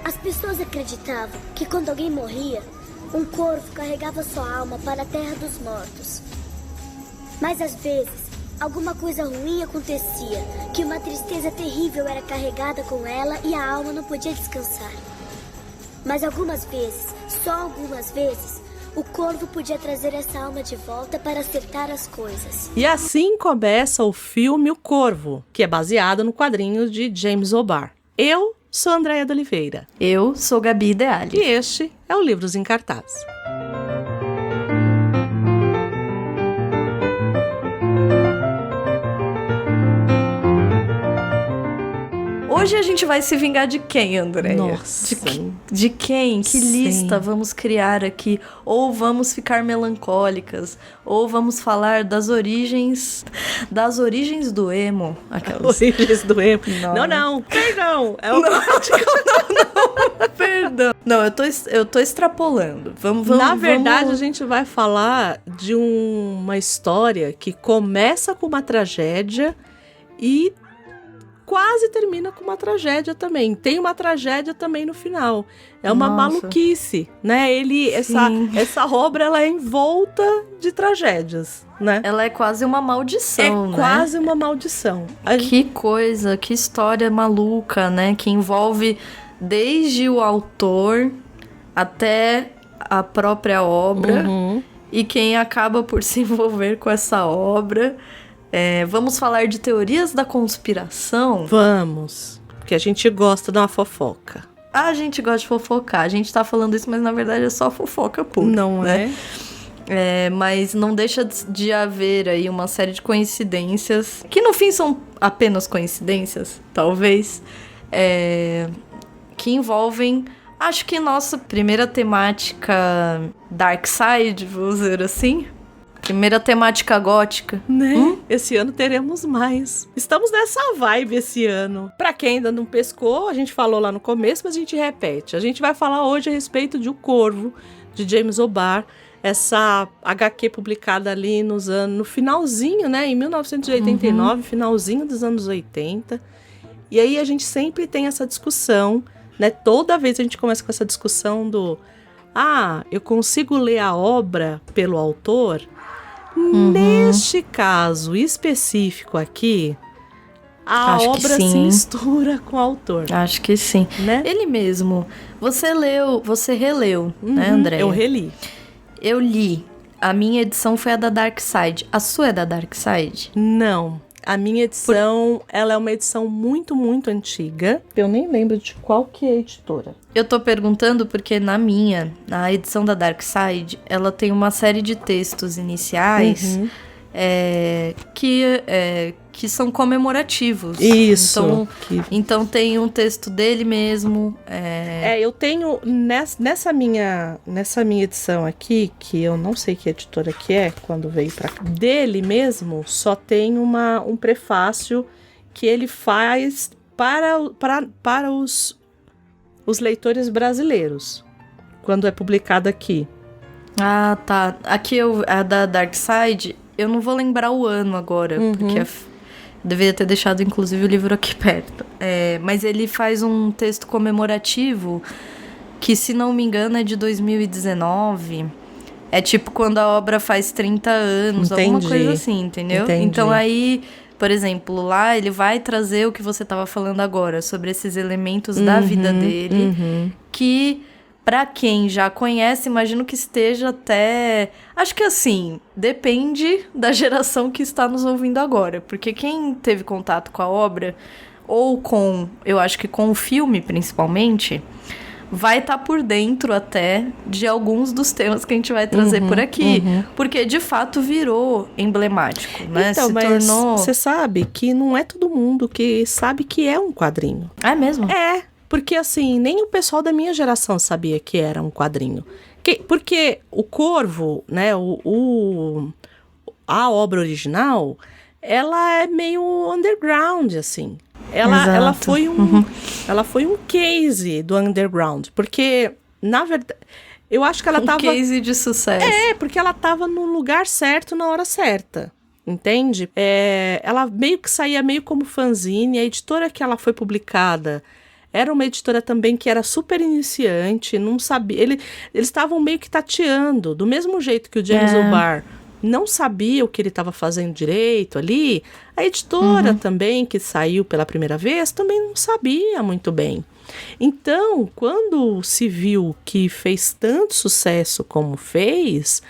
As pessoas acreditavam que quando alguém morria, um corvo carregava sua alma para a terra dos mortos. Mas às vezes, alguma coisa ruim acontecia, que uma tristeza terrível era carregada com ela e a alma não podia descansar. Mas algumas vezes, só algumas vezes, o corvo podia trazer essa alma de volta para acertar as coisas. E assim começa o filme O Corvo, que é baseado no quadrinho de James O'Barr. Eu sou Andréia de Oliveira. Eu sou Gabi Ideali. E este é o Livros em Cartaz. Hoje a gente vai se vingar de quem, Andréia? Nossa. De quem? Que lista vamos criar aqui? Ou vamos ficar melancólicas? Ou vamos falar das origens do emo? Aquelas... Origens do emo. Não, perdão. É o não, perdão. Não, eu tô extrapolando. Vamos. Na verdade, a gente vai falar de uma história que começa com uma tragédia e quase termina com uma tragédia também. Tem uma tragédia também no final. É uma maluquice, né? Essa obra, ela é envolta de tragédias, né? Ela é quase uma maldição, né? É quase uma maldição. Que coisa, que história maluca, né? Que envolve desde o autor até a própria obra e quem acaba por se envolver com essa obra. Vamos falar de teorias da conspiração? Vamos, porque a gente gosta de uma fofoca. A gente gosta de fofocar. A gente tá falando isso, mas na verdade é só fofoca pura. Não né? Mas não deixa de haver aí uma série de coincidências, que no fim são apenas coincidências, talvez, que envolvem, acho que nossa primeira temática Dark Side, vou dizer assim. Primeira temática gótica. Né? Esse ano teremos mais. Estamos nessa vibe esse ano. Pra quem ainda não pescou, a gente falou lá no começo, mas a gente repete. A gente vai falar hoje a respeito de O Corvo, de James O'Barr. Essa HQ publicada ali no finalzinho, né? Em 1989, finalzinho dos anos 80. E aí a gente sempre tem essa discussão, né? Toda vez a gente começa com essa discussão do... eu consigo ler a obra pelo autor... Neste caso específico aqui, a obra se mistura com o autor. Acho que sim. Né? Ele mesmo. Você releu, né, André? Eu reli. Eu li. A minha edição foi a da Dark Side. A sua é da Dark Side? Não. A minha edição, ela é uma edição muito, muito antiga. Eu nem lembro de qual que é a editora. Eu tô perguntando porque na edição da Dark Side, ela tem uma série de textos iniciais que são comemorativos. Isso. Então tem um texto dele mesmo. Eu tenho nessa minha edição aqui, que eu não sei que editora que é, quando veio pra cá, dele mesmo, só tem um prefácio que ele faz para os leitores brasileiros, quando é publicado aqui. Ah, tá. Aqui a da Dark Side, eu não vou lembrar o ano agora, porque deveria ter deixado, inclusive, o livro aqui perto. Mas ele faz um texto comemorativo que, se não me engano, é de 2019. É tipo quando a obra faz 30 anos, alguma coisa assim, entendeu? Entendi. Então aí, por exemplo, lá ele vai trazer o que você estava falando agora, sobre esses elementos da vida dele, que... Pra quem já conhece, imagino que esteja até... Acho que assim, depende da geração que está nos ouvindo agora. Porque quem teve contato com a obra, ou eu acho que com o filme principalmente, vai estar por dentro até de alguns dos temas que a gente vai trazer por aqui. Porque de fato virou emblemático, né? Então, mas você sabe que não é todo mundo que sabe que é um quadrinho. É mesmo? É. Porque, assim, nem o pessoal da minha geração sabia que era um quadrinho. Porque o Corvo, né, a obra original, ela é meio underground, assim. Ela foi um case do underground. Porque, na verdade, eu acho que ela tava... Um case de sucesso. Porque ela tava no lugar certo, na hora certa. Entende? Ela meio que saía meio como fanzine. A editora que ela foi publicada... era uma editora também que era super iniciante, não sabia, eles estavam meio que tateando, do mesmo jeito que o James O'Barr não sabia o que ele estava fazendo direito ali, a editora também, que saiu pela primeira vez, também não sabia muito bem. Então, quando se viu que fez tanto sucesso como fez,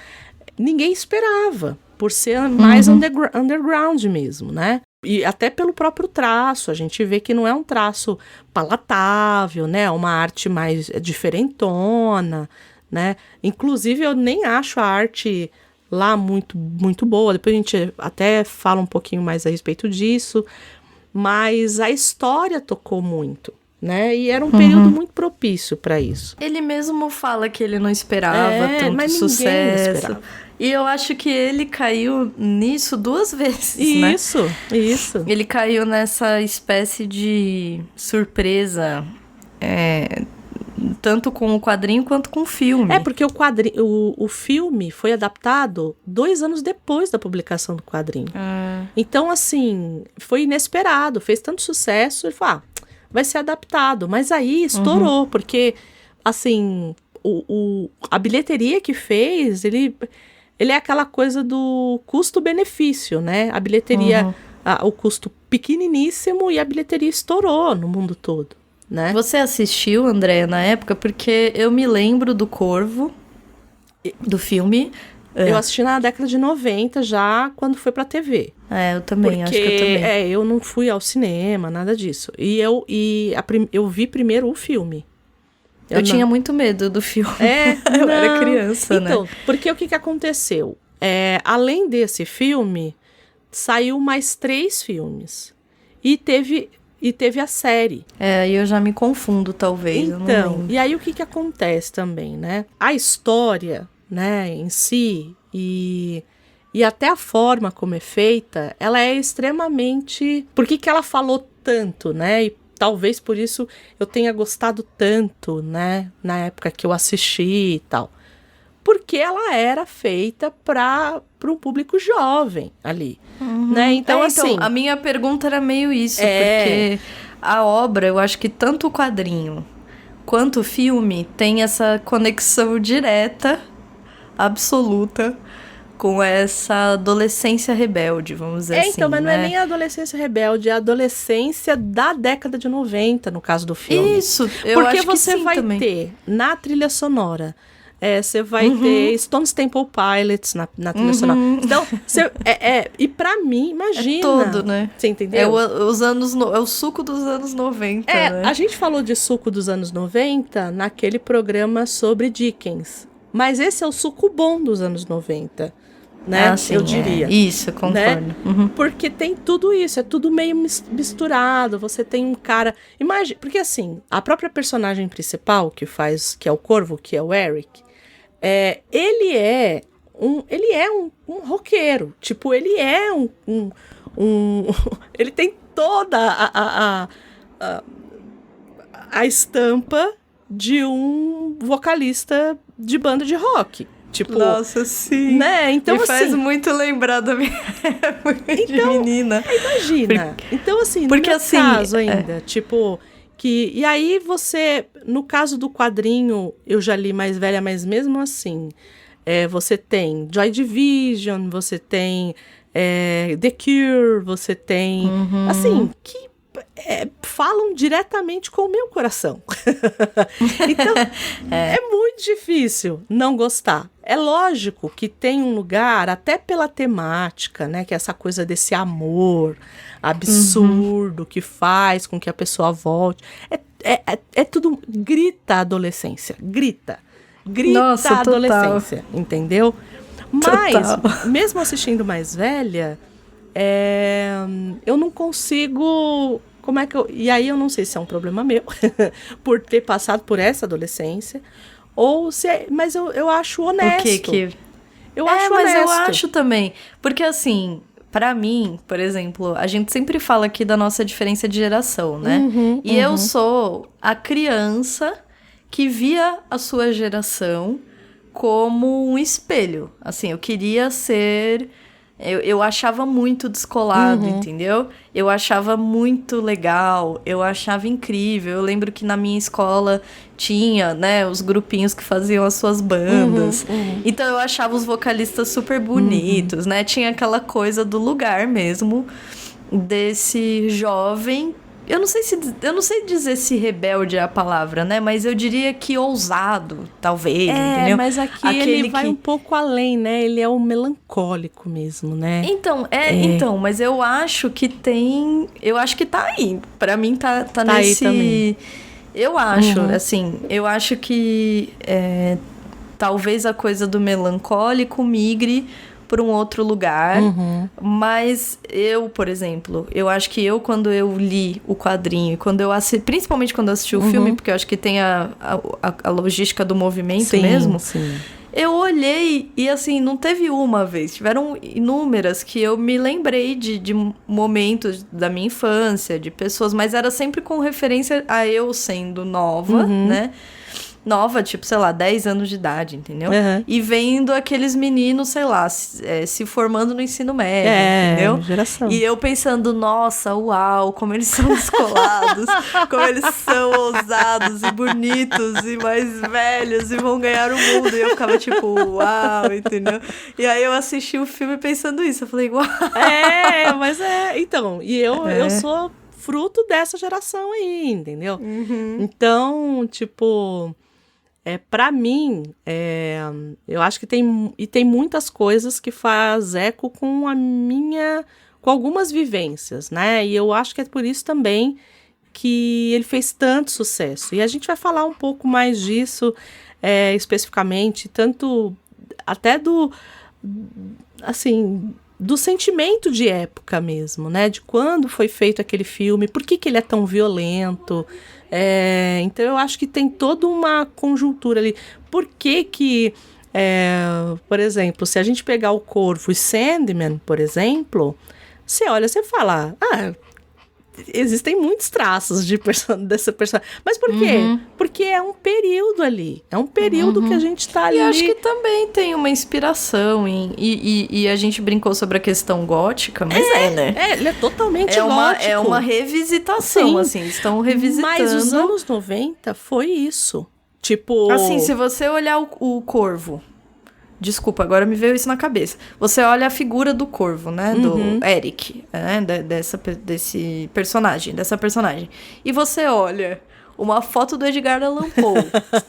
ninguém esperava, por ser mais underground mesmo, né? E até pelo próprio traço, a gente vê que não é um traço palatável, né? É uma arte mais diferentona, né? Inclusive, eu nem acho a arte lá muito, muito boa. Depois a gente até fala um pouquinho mais a respeito disso. Mas a história tocou muito, né? E era um período muito propício para isso. Ele mesmo fala que ele não esperava tanto sucesso. Esperava. E eu acho que ele caiu nisso 2 vezes, né? Isso. Ele caiu nessa espécie de surpresa, tanto com o quadrinho quanto com o filme. Porque o filme foi adaptado 2 anos depois da publicação do quadrinho. Então, assim, foi inesperado, fez tanto sucesso, ele falou, vai ser adaptado. Mas aí estourou, porque, assim, a bilheteria que fez, ele é aquela coisa do custo-benefício, né? A bilheteria, o custo pequeniníssimo e a bilheteria estourou no mundo todo, né? Você assistiu, Andréia, na época? Porque eu me lembro do Corvo, do filme. Eu assisti na década de 90 já, quando foi pra TV. Eu também, acho que eu também. Eu não fui ao cinema, nada disso. E eu vi primeiro o filme. Eu tinha muito medo do filme. Eu era criança, né? Então, porque o que aconteceu? Além desse filme, saiu mais 3 filmes. E teve a série. E eu já me confundo, talvez. Então, eu não lembro. E aí o que acontece também, né? A história, né, em si, e até a forma como é feita, ela é extremamente... Por que ela falou tanto, né? E talvez por isso eu tenha gostado tanto, né? Na época que eu assisti e tal. Porque ela era feita para um público jovem ali, né? Então, assim... a minha pergunta era meio isso, porque a obra, eu acho que tanto o quadrinho quanto o filme tem essa conexão direta, absoluta, com essa adolescência rebelde, vamos dizer assim. Então, mas né? não é nem a adolescência rebelde, é a adolescência da década de 90, no caso do filme. Isso, eu Porque acho que você sim vai também. ter na trilha sonora, você vai ter Stone Temple Pilots na trilha sonora. Então, e pra mim, imagina. É todo, né? Você entendeu? É o suco dos anos 90, né? A gente falou de suco dos anos 90 naquele programa sobre Dickens. Mas esse é o suco bom dos anos 90. Né? Sim, eu diria. Isso, eu concordo. Né? Porque tem tudo isso, é tudo meio misturado. Você tem um cara... Imagina, porque assim, a própria personagem principal que é o Corvo, que é o Eric, ele é um roqueiro. Tipo, ele é ele tem toda a estampa de um vocalista de banda de rock. Tipo, nossa, sim. Né? Então, me faz muito lembrar da minha época de menina. Imagina. Então, assim, no meu caso ainda, tipo... E aí você, no caso do quadrinho, eu já li mais velha, mas mesmo assim, você tem Joy Division, você tem The Cure, você tem... Assim, que falam diretamente com o meu coração. Então, é muito difícil não gostar. É lógico que tem um lugar, até pela temática, né? Que é essa coisa desse amor absurdo que faz com que a pessoa volte. É tudo... Grita a adolescência. Grita Nossa, a adolescência. Total. Entendeu? Mas, mesmo assistindo mais velha... eu não consigo... Como é que eu... E aí eu não sei se é um problema meu, por ter passado por essa adolescência, ou se mas eu acho honesto. O que? Eu acho mas honesto. eu acho também. Porque assim, pra mim, por exemplo, a gente sempre fala aqui da nossa diferença de geração, né? E eu sou a criança que via a sua geração como um espelho. Assim, eu queria ser... Eu achava muito descolado, entendeu? Eu achava muito legal, eu achava incrível. Eu lembro que na minha escola tinha, né, os grupinhos que faziam as suas bandas. Então eu achava os vocalistas super bonitos, né? Tinha aquela coisa do lugar mesmo, desse jovem. Eu não sei dizer se rebelde é a palavra, né? Mas eu diria que ousado, talvez, entendeu? Mas aqui ele vai um pouco além, né? Ele é o melancólico mesmo, né? Então, mas eu acho que tem... Eu acho que tá aí. Pra mim tá nesse... Aí também. Eu acho, assim, eu acho que talvez a coisa do melancólico migre para um outro lugar, mas eu, por exemplo, eu acho que quando eu li o quadrinho, principalmente quando eu assisti o filme, porque eu acho que tem a logística do movimento mesmo, eu olhei e, assim, não teve uma vez, tiveram inúmeras que eu me lembrei de momentos da minha infância, de pessoas, mas era sempre com referência a eu sendo nova, né? Nova, tipo, sei lá, 10 anos de idade, entendeu? E vendo aqueles meninos, sei lá, se formando no ensino médio, entendeu? Geração. E eu pensando, nossa, uau, como eles são descolados, como eles são ousados e bonitos e mais velhos e vão ganhar o mundo. E eu ficava tipo, uau, entendeu? E aí eu assisti o filme pensando isso, eu falei, uau. Então, e eu sou fruto dessa geração aí, entendeu? Então, tipo... Pra mim, eu acho que tem muitas coisas que faz eco com com algumas vivências, né? E eu acho que é por isso também que ele fez tanto sucesso. E a gente vai falar um pouco mais disso especificamente, tanto até do sentimento de época mesmo, né? De quando foi feito aquele filme, por que ele é tão violento. Então eu acho que tem toda uma conjuntura ali. Por que por exemplo, se a gente pegar o Corvo e Sandman, por exemplo, você olha, você fala, existem muitos traços dessa personagem. Mas por quê? Porque é um período ali. É um período que a gente tá ali. E acho que também tem uma inspiração e a gente brincou sobre a questão gótica, mas né? Ele é totalmente gótico. É uma revisitação, assim, estão revisitando. Mas os anos 90 foi isso. Tipo... Assim, se você olhar o Corvo... Desculpa, agora me veio isso na cabeça. Você olha a figura do Corvo, né? Do Eric, né? Dessa personagem. E você olha uma foto do Edgar Allan Poe.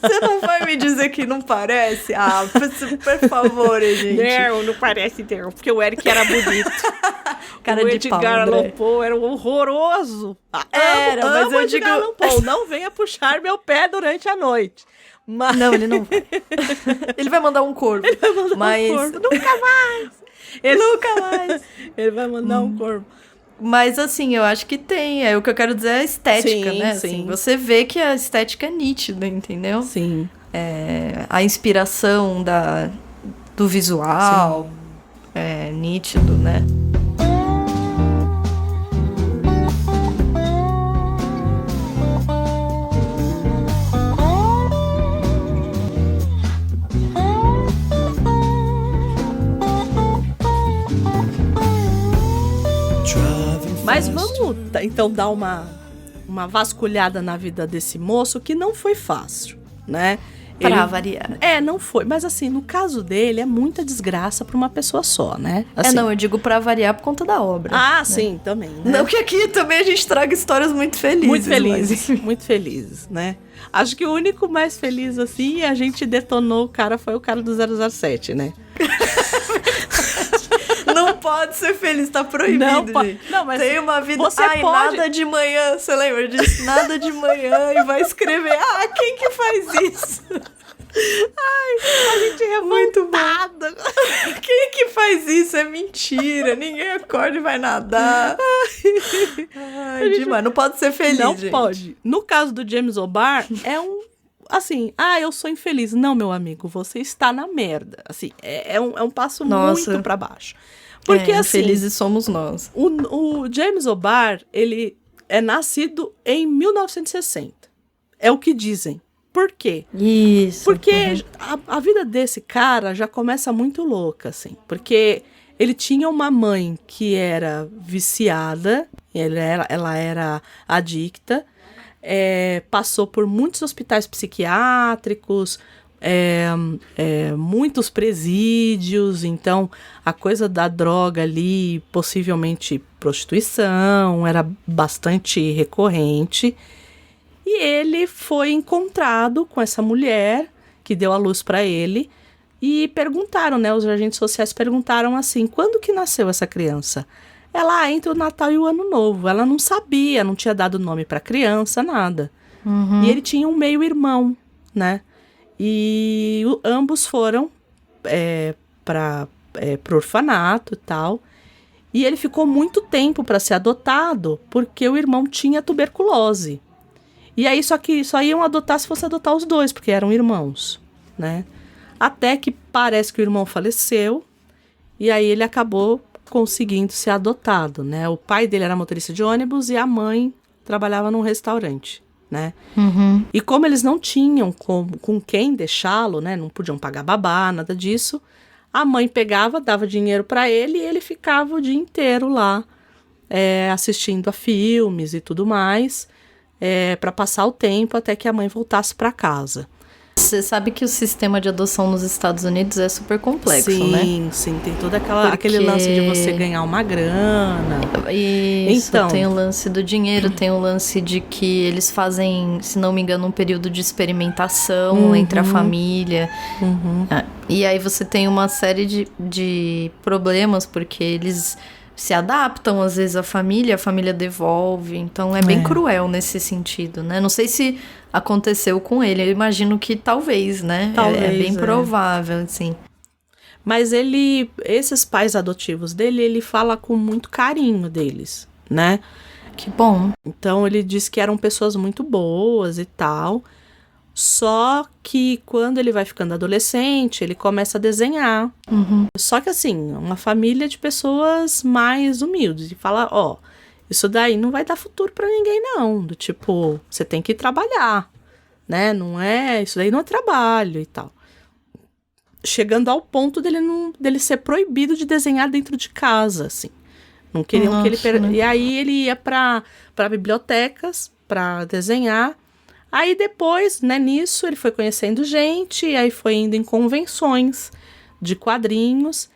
Você não vai me dizer que não parece? Por favor, gente. Não parece não. Porque o Eric era bonito. Cara o de Edgar pau, Allan Poe era horroroso. Mas eu digo... Edgar Allan Poe, não venha puxar meu pé durante a noite. Mas... Não, ele não vai. Ele vai mandar um corvo. Ele vai mandar um corvo. Nunca mais. Nunca mais. Ele vai mandar um corvo. Mas, assim, eu acho que tem. O que eu quero dizer é a estética, né? Sim. Assim, você vê que a estética é nítida, entendeu? Sim. A inspiração do visual é nítido, né? Mas vamos, então, dar uma vasculhada na vida desse moço, que não foi fácil, né? Pra variar. Não foi. Mas, assim, no caso dele, é muita desgraça pra uma pessoa só, né? Assim, eu digo pra variar por conta da obra. né? Sim, também, né? Não que aqui também a gente traga histórias muito felizes. Muito felizes, muito felizes, né? Acho que o único mais feliz, assim, a gente detonou o cara, foi o cara do 007, né? Não pode ser feliz, tá proibido, gente. Não, mas tem uma vida... você pode... nada de manhã, você lembra disso? Nada de manhã e vai escrever, quem que faz isso? A gente é muito revoltada. Quem que faz isso? É mentira, ninguém acorda e vai nadar. Demais, não pode ser feliz, Não gente. pode. No caso do James O'Barr, assim, eu sou infeliz. Não, meu amigo, você está na merda. Assim, é um passo muito pra baixo. Porque, assim... Felizes somos nós. O James O'Barr, ele é nascido em 1960. É o que dizem. Por quê? Isso. Porque a vida desse cara já começa muito louca, assim. Porque Ele tinha uma mãe que era viciada, ela era adicta, passou por muitos hospitais psiquiátricos, muitos presídios, então a coisa da droga ali, possivelmente prostituição, era bastante recorrente. E ele foi encontrado com essa mulher que deu a luz para ele e perguntaram, né, os agentes sociais perguntaram assim, quando que nasceu essa criança? Ela entre o Natal e o Ano Novo, ela não sabia, não tinha dado nome para a criança, nada. E ele tinha um meio-irmão, né? E ambos foram para o orfanato e tal. E ele ficou muito tempo para ser adotado, porque o irmão tinha tuberculose. E aí só iam adotar se fosse adotar os dois, porque eram irmãos, né? Até que parece que o irmão faleceu, e aí ele acabou conseguindo ser adotado, né? O pai dele era motorista de ônibus e a mãe trabalhava num restaurante, né? E como eles não tinham com quem deixá-lo, né? Não podiam pagar babá, nada disso, a mãe pegava, dava dinheiro para ele e ele ficava o dia inteiro lá assistindo a filmes e tudo mais, para passar o tempo até que a mãe voltasse para casa. Você sabe que o sistema de adoção nos Estados Unidos é super complexo, né? Sim, tem todo aquele lance de você ganhar uma grana. Isso, então, tem o lance do dinheiro, tem o lance de que eles fazem, se não me engano, um período de experimentação entre a família. E aí você tem uma série de problemas, porque eles se adaptam, às vezes, a família devolve. Então, é bem cruel nesse sentido, né? Não sei se aconteceu com ele. Eu imagino que talvez, né? Talvez, é bem provável, assim. Mas esses pais adotivos dele, ele fala com muito carinho deles, né? Que bom. Então, ele diz que eram pessoas muito boas e tal. Só que quando ele vai ficando adolescente, ele começa a desenhar. Só que assim, uma família de pessoas mais humildes. E fala, isso daí não vai dar futuro pra ninguém não. Do tipo, você tem que trabalhar, né? Isso daí não é trabalho e tal. Chegando ao ponto dele ser proibido de desenhar dentro de casa, assim. Não queriam que ele... né? E aí ele ia pra bibliotecas pra desenhar. Aí depois, né, nisso, ele foi conhecendo gente, aí foi indo em convenções de quadrinhos.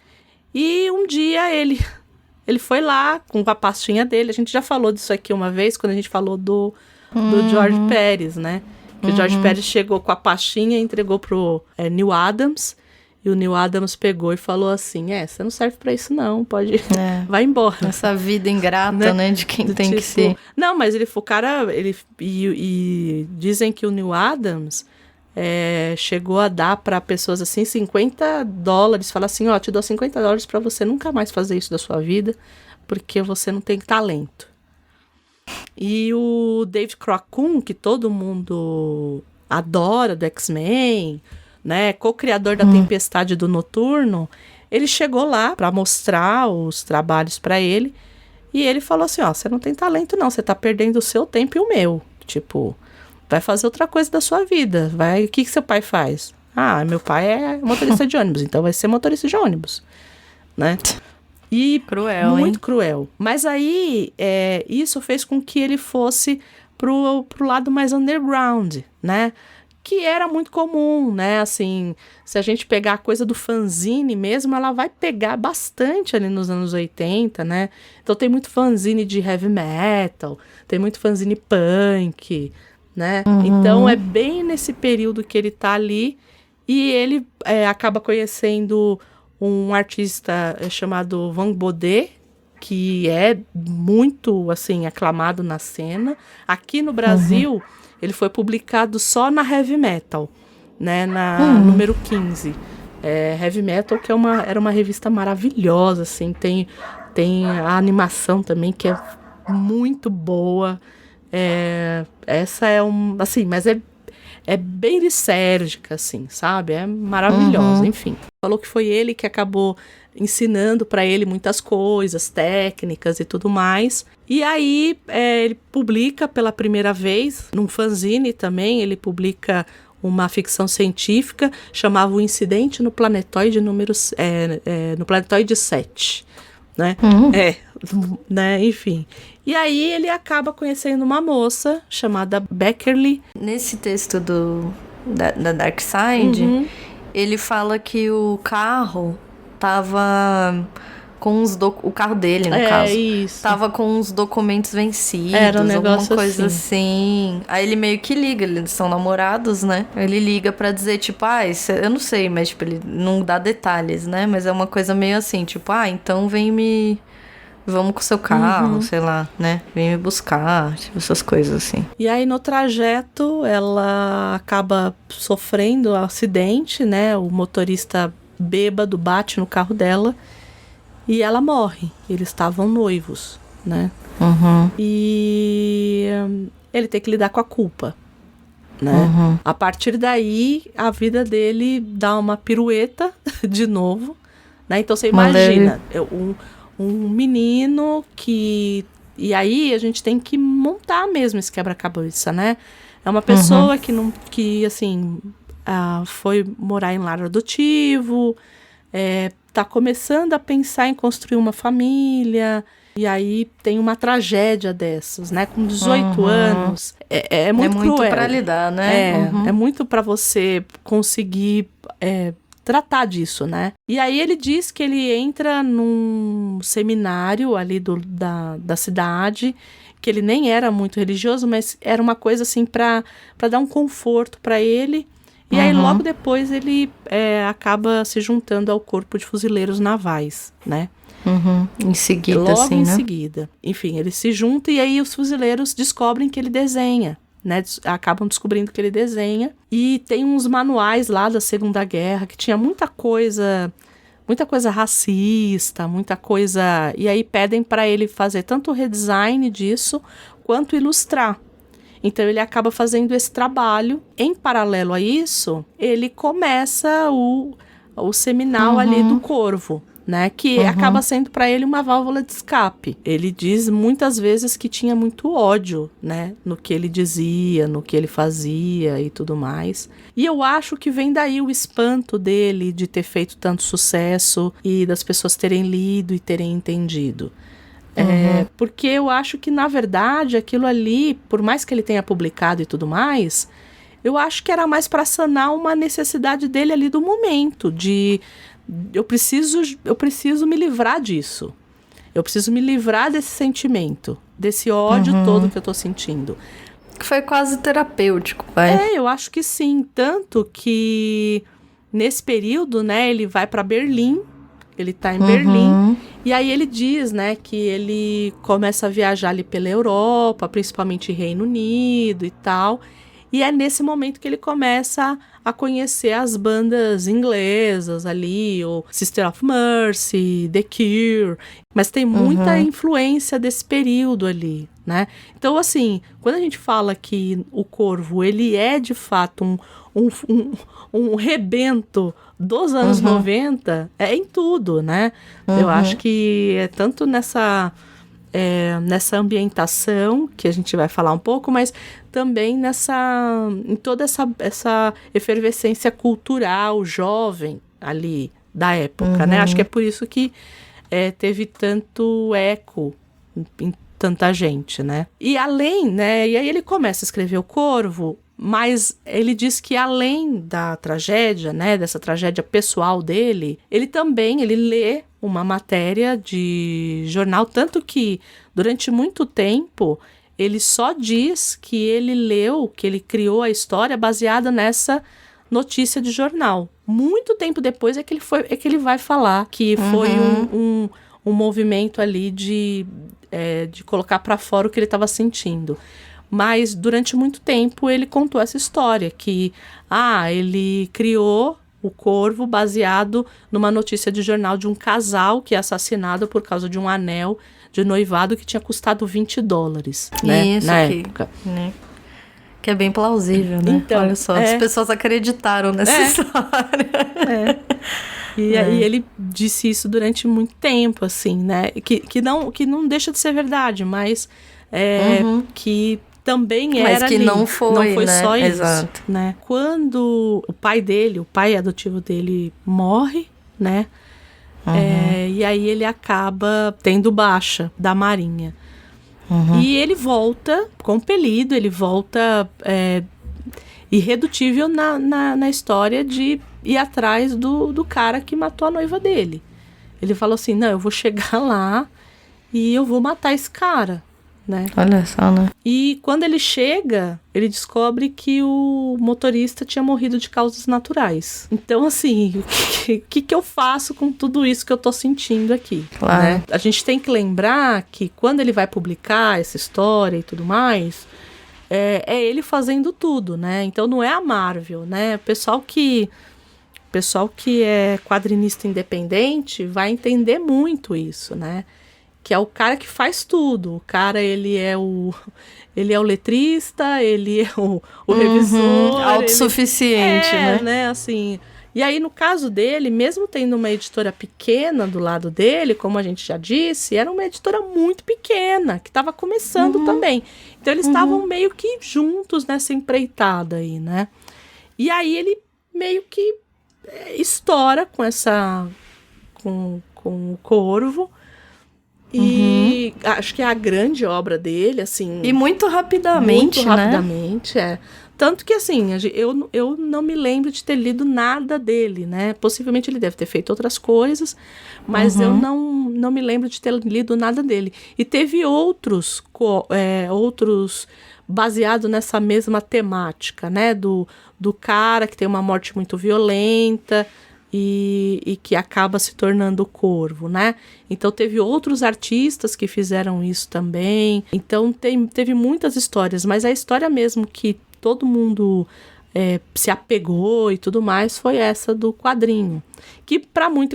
E um dia ele foi lá com a pastinha dele. A gente já falou disso aqui uma vez, quando a gente falou do George Pérez, né? Que o George Pérez chegou com a pastinha e entregou pro Neal Adams. E o Neal Adams pegou e falou assim, você não serve pra isso não, pode vai embora. Essa vida ingrata, né, de quem tem que ser. Não, mas o cara, e dizem que o Neal Adams chegou a dar pra pessoas assim $50, fala assim, te dou $50 pra você nunca mais fazer isso da sua vida, porque você não tem talento. E o David Crockett, que todo mundo adora, do X-Men, né, co-criador da Tempestade do Noturno, ele chegou lá para mostrar os trabalhos para ele, e ele falou assim, você não tem talento não, você tá perdendo o seu tempo e o meu, tipo, vai fazer outra coisa da sua vida, o que seu pai faz? Meu pai é motorista de ônibus, então vai ser motorista de ônibus, né? E cruel, muito cruel. Mas aí, isso fez com que ele fosse pro lado mais underground, né? Que era muito comum, né? Assim, se a gente pegar a coisa do fanzine mesmo, ela vai pegar bastante ali nos anos 80, né? Então tem muito fanzine de heavy metal, tem muito fanzine punk, né? Então é bem nesse período que ele tá ali e ele acaba conhecendo um artista chamado Van Baudet, que é muito, assim, aclamado na cena. Aqui no Brasil... Ele foi publicado só na Heavy Metal, né, na número 15. Heavy Metal, que era uma revista maravilhosa, assim, tem a animação também, que é muito boa. Essa assim, mas é bem lisérgica, assim, sabe? É maravilhosa, enfim. Falou que foi ele que acabou ensinando para ele muitas coisas, técnicas e tudo mais. E aí ele publica pela primeira vez, num fanzine também, ele publica uma ficção científica, chamava O Incidente no Planetoide no Planetoide 7, né? Né? Enfim. E aí ele acaba conhecendo uma moça chamada Beckerly. Nesse texto da Dark Side, ele fala que o carro tava com o carro dele, no caso. Isso. Tava com os documentos vencidos, Era um negócio alguma coisa assim. Aí ele meio que liga, eles são namorados, né? Ele liga pra dizer, tipo, eu não sei, mas tipo, ele não dá detalhes, né? Mas é uma coisa meio assim, tipo, então vamos com o seu carro, sei lá, né? Vem me buscar, tipo, essas coisas assim. E aí, no trajeto, ela acaba sofrendo um acidente, né? O motorista bêbado bate no carro dela e ela morre. Eles estavam noivos, né? E ele tem que lidar com a culpa, né? A partir daí, a vida dele dá uma pirueta de novo, né? Então, você imagina, um menino que... E aí, a gente tem que montar mesmo esse quebra-cabeça, né? É uma pessoa que assim, foi morar em lar adotivo, tá começando a pensar em construir uma família, e aí tem uma tragédia dessas, né? Com 18 anos. É muito cruel. É muito pra lidar, né? É muito pra você conseguir... tratar disso, né? E aí ele diz que ele entra num seminário ali da cidade, que ele nem era muito religioso, mas era uma coisa assim para dar um conforto para ele. E aí logo depois ele acaba se juntando ao Corpo de Fuzileiros Navais, né? Em seguida, logo assim, em né? seguida. Enfim, ele se junta e aí os fuzileiros descobrem que ele desenha. Né, acabam descobrindo que ele desenha. E tem uns manuais lá da Segunda Guerra que tinha muita coisa racista, muita coisa... E aí pedem para ele fazer tanto o redesign disso, quanto ilustrar. Então ele acaba fazendo esse trabalho. Em paralelo a isso, ele começa o seminal ali do Corvo, né, que acaba sendo para ele uma válvula de escape. Ele diz muitas vezes que tinha muito ódio, né, no que ele dizia, no que ele fazia e tudo mais. E eu acho que vem daí o espanto dele de ter feito tanto sucesso e das pessoas terem lido e terem entendido. Porque eu acho que, na verdade, aquilo ali, por mais que ele tenha publicado e tudo mais, eu acho que era mais para sanar uma necessidade dele ali do momento, eu preciso me livrar disso. Eu preciso me livrar desse sentimento, desse ódio todo que eu tô sentindo. Que foi quase terapêutico, pai. Eu acho que sim. Tanto que nesse período, né, ele vai para Berlim. Ele tá em Berlim. E aí ele diz, né, que ele começa a viajar ali pela Europa, principalmente Reino Unido e tal. E é nesse momento que ele começa a conhecer as bandas inglesas ali, o Sister of Mercy, The Cure, mas tem muita influência desse período ali, né? Então, assim, quando a gente fala que o Corvo, ele é de fato um rebento dos anos 90, é em tudo, né? Eu acho que é tanto nessa ambientação, que a gente vai falar um pouco, mas também em toda essa efervescência cultural jovem ali da época, né? Acho que é por isso que teve tanto eco em tanta gente, né? E além, né? E aí ele começa a escrever o Corvo, mas ele diz que além da tragédia, né, dessa tragédia pessoal dele, ele lê uma matéria de jornal, tanto que durante muito tempo ele só diz que ele criou a história baseada nessa notícia de jornal. Muito tempo depois é que ele vai falar que foi um movimento ali de colocar para fora o que ele estava sentindo. Mas durante muito tempo ele contou essa história, que ele criou o Corvo baseado numa notícia de jornal de um casal que é assassinado por causa de um anel de noivado que tinha custado $20, né? Isso, na época. Né? Que é bem plausível, né? Então, olha só, as pessoas acreditaram nessa história. E aí ele disse isso durante muito tempo, assim, né? Que não deixa de ser verdade, mas que também Mas era que ali. não foi, né? Só isso, Exato. né? Quando o pai adotivo dele morre, né? E aí ele acaba tendo baixa da Marinha. E ele volta compelido, ele volta irredutível na história de ir atrás do cara que matou a noiva dele. Ele falou assim, não, eu vou chegar lá e eu vou matar esse cara, né? Olha só, né? E quando ele chega, ele descobre que o motorista tinha morrido de causas naturais. Então, assim, o que eu faço com tudo isso que eu tô sentindo aqui? Claro. Né? A gente tem que lembrar que quando ele vai publicar essa história e tudo mais, é ele fazendo tudo, né? Então não é a Marvel, né? O pessoal que é quadrinista independente vai entender muito isso, né? Que é o cara que faz tudo. O cara, ele é o letrista, ele é o revisor. Autossuficiente, né? Assim. E aí, no caso dele, mesmo tendo uma editora pequena do lado dele, como a gente já disse, era uma editora muito pequena, que estava começando também. Então, eles estavam meio que juntos nessa empreitada aí, né? E aí, ele meio que estoura com o Corvo. E acho que é a grande obra dele, assim... E muito rapidamente, né? Tanto que, assim, eu não me lembro de ter lido nada dele, né? Possivelmente ele deve ter feito outras coisas, mas eu não me lembro de ter lido nada dele. E teve outros baseados nessa mesma temática, né? Do cara que tem uma morte muito violenta... E que acaba se tornando o Corvo, né? Então teve outros artistas que fizeram isso também. Então teve muitas histórias, mas a história mesmo que todo mundo se apegou e tudo mais foi essa do quadrinho. Que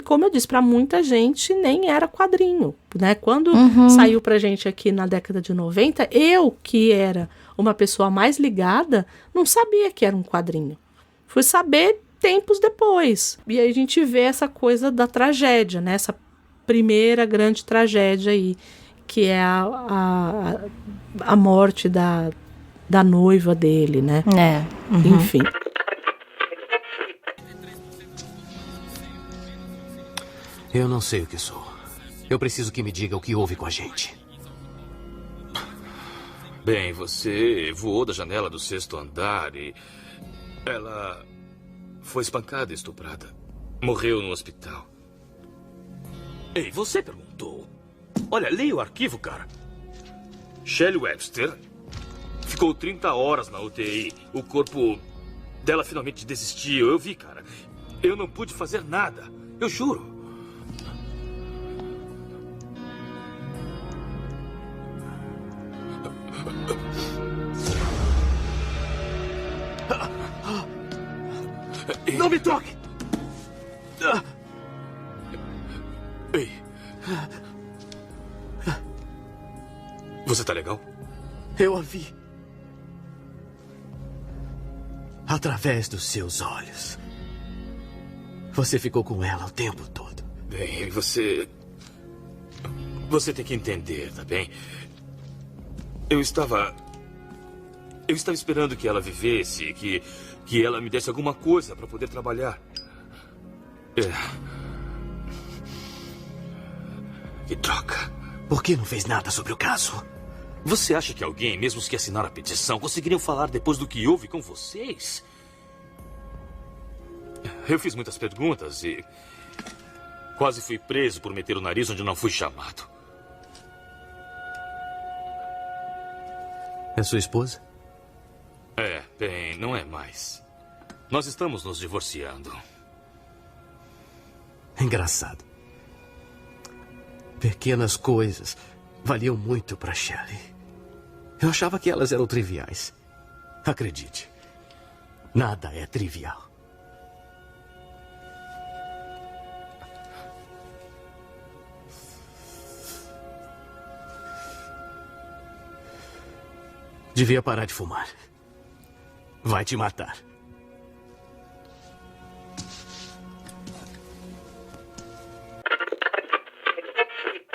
como eu disse, para muita gente nem era quadrinho, né? Quando saiu pra gente aqui na década de 90, eu, que era uma pessoa mais ligada, não sabia que era um quadrinho. Fui saber tempos depois. E aí a gente vê essa coisa da tragédia, né? Essa primeira grande tragédia aí, que é a morte da noiva dele, né? Enfim. Eu não sei o que sou. Eu preciso que me diga o que houve com a gente. Bem, você voou da janela do 6º andar e... ela... foi espancada e estuprada. Morreu no hospital. Ei, você perguntou. Olha, leia o arquivo, cara. Shelley Webster ficou 30 horas na UTI. O corpo dela finalmente desistiu. Eu vi, cara. Eu não pude fazer nada. Eu juro. Não me toque! Ei. Você tá legal? Eu a vi. Através dos seus olhos. Você ficou com ela o tempo todo. Bem, você tem que entender, tá bem? Eu estava esperando que ela vivesse, que ela me desse alguma coisa para poder trabalhar. Que troca. Por que não fez nada sobre o caso? Você acha que alguém, mesmo os que assinaram a petição, conseguiriam falar depois do que houve com vocês? Eu fiz muitas perguntas e quase fui preso por meter o nariz onde não fui chamado. É sua esposa? Bem, não é mais. Nós estamos nos divorciando. Engraçado. Pequenas coisas valiam muito para Shelley. Eu achava que elas eram triviais. Acredite, nada é trivial. Devia parar de fumar. Vai te matar.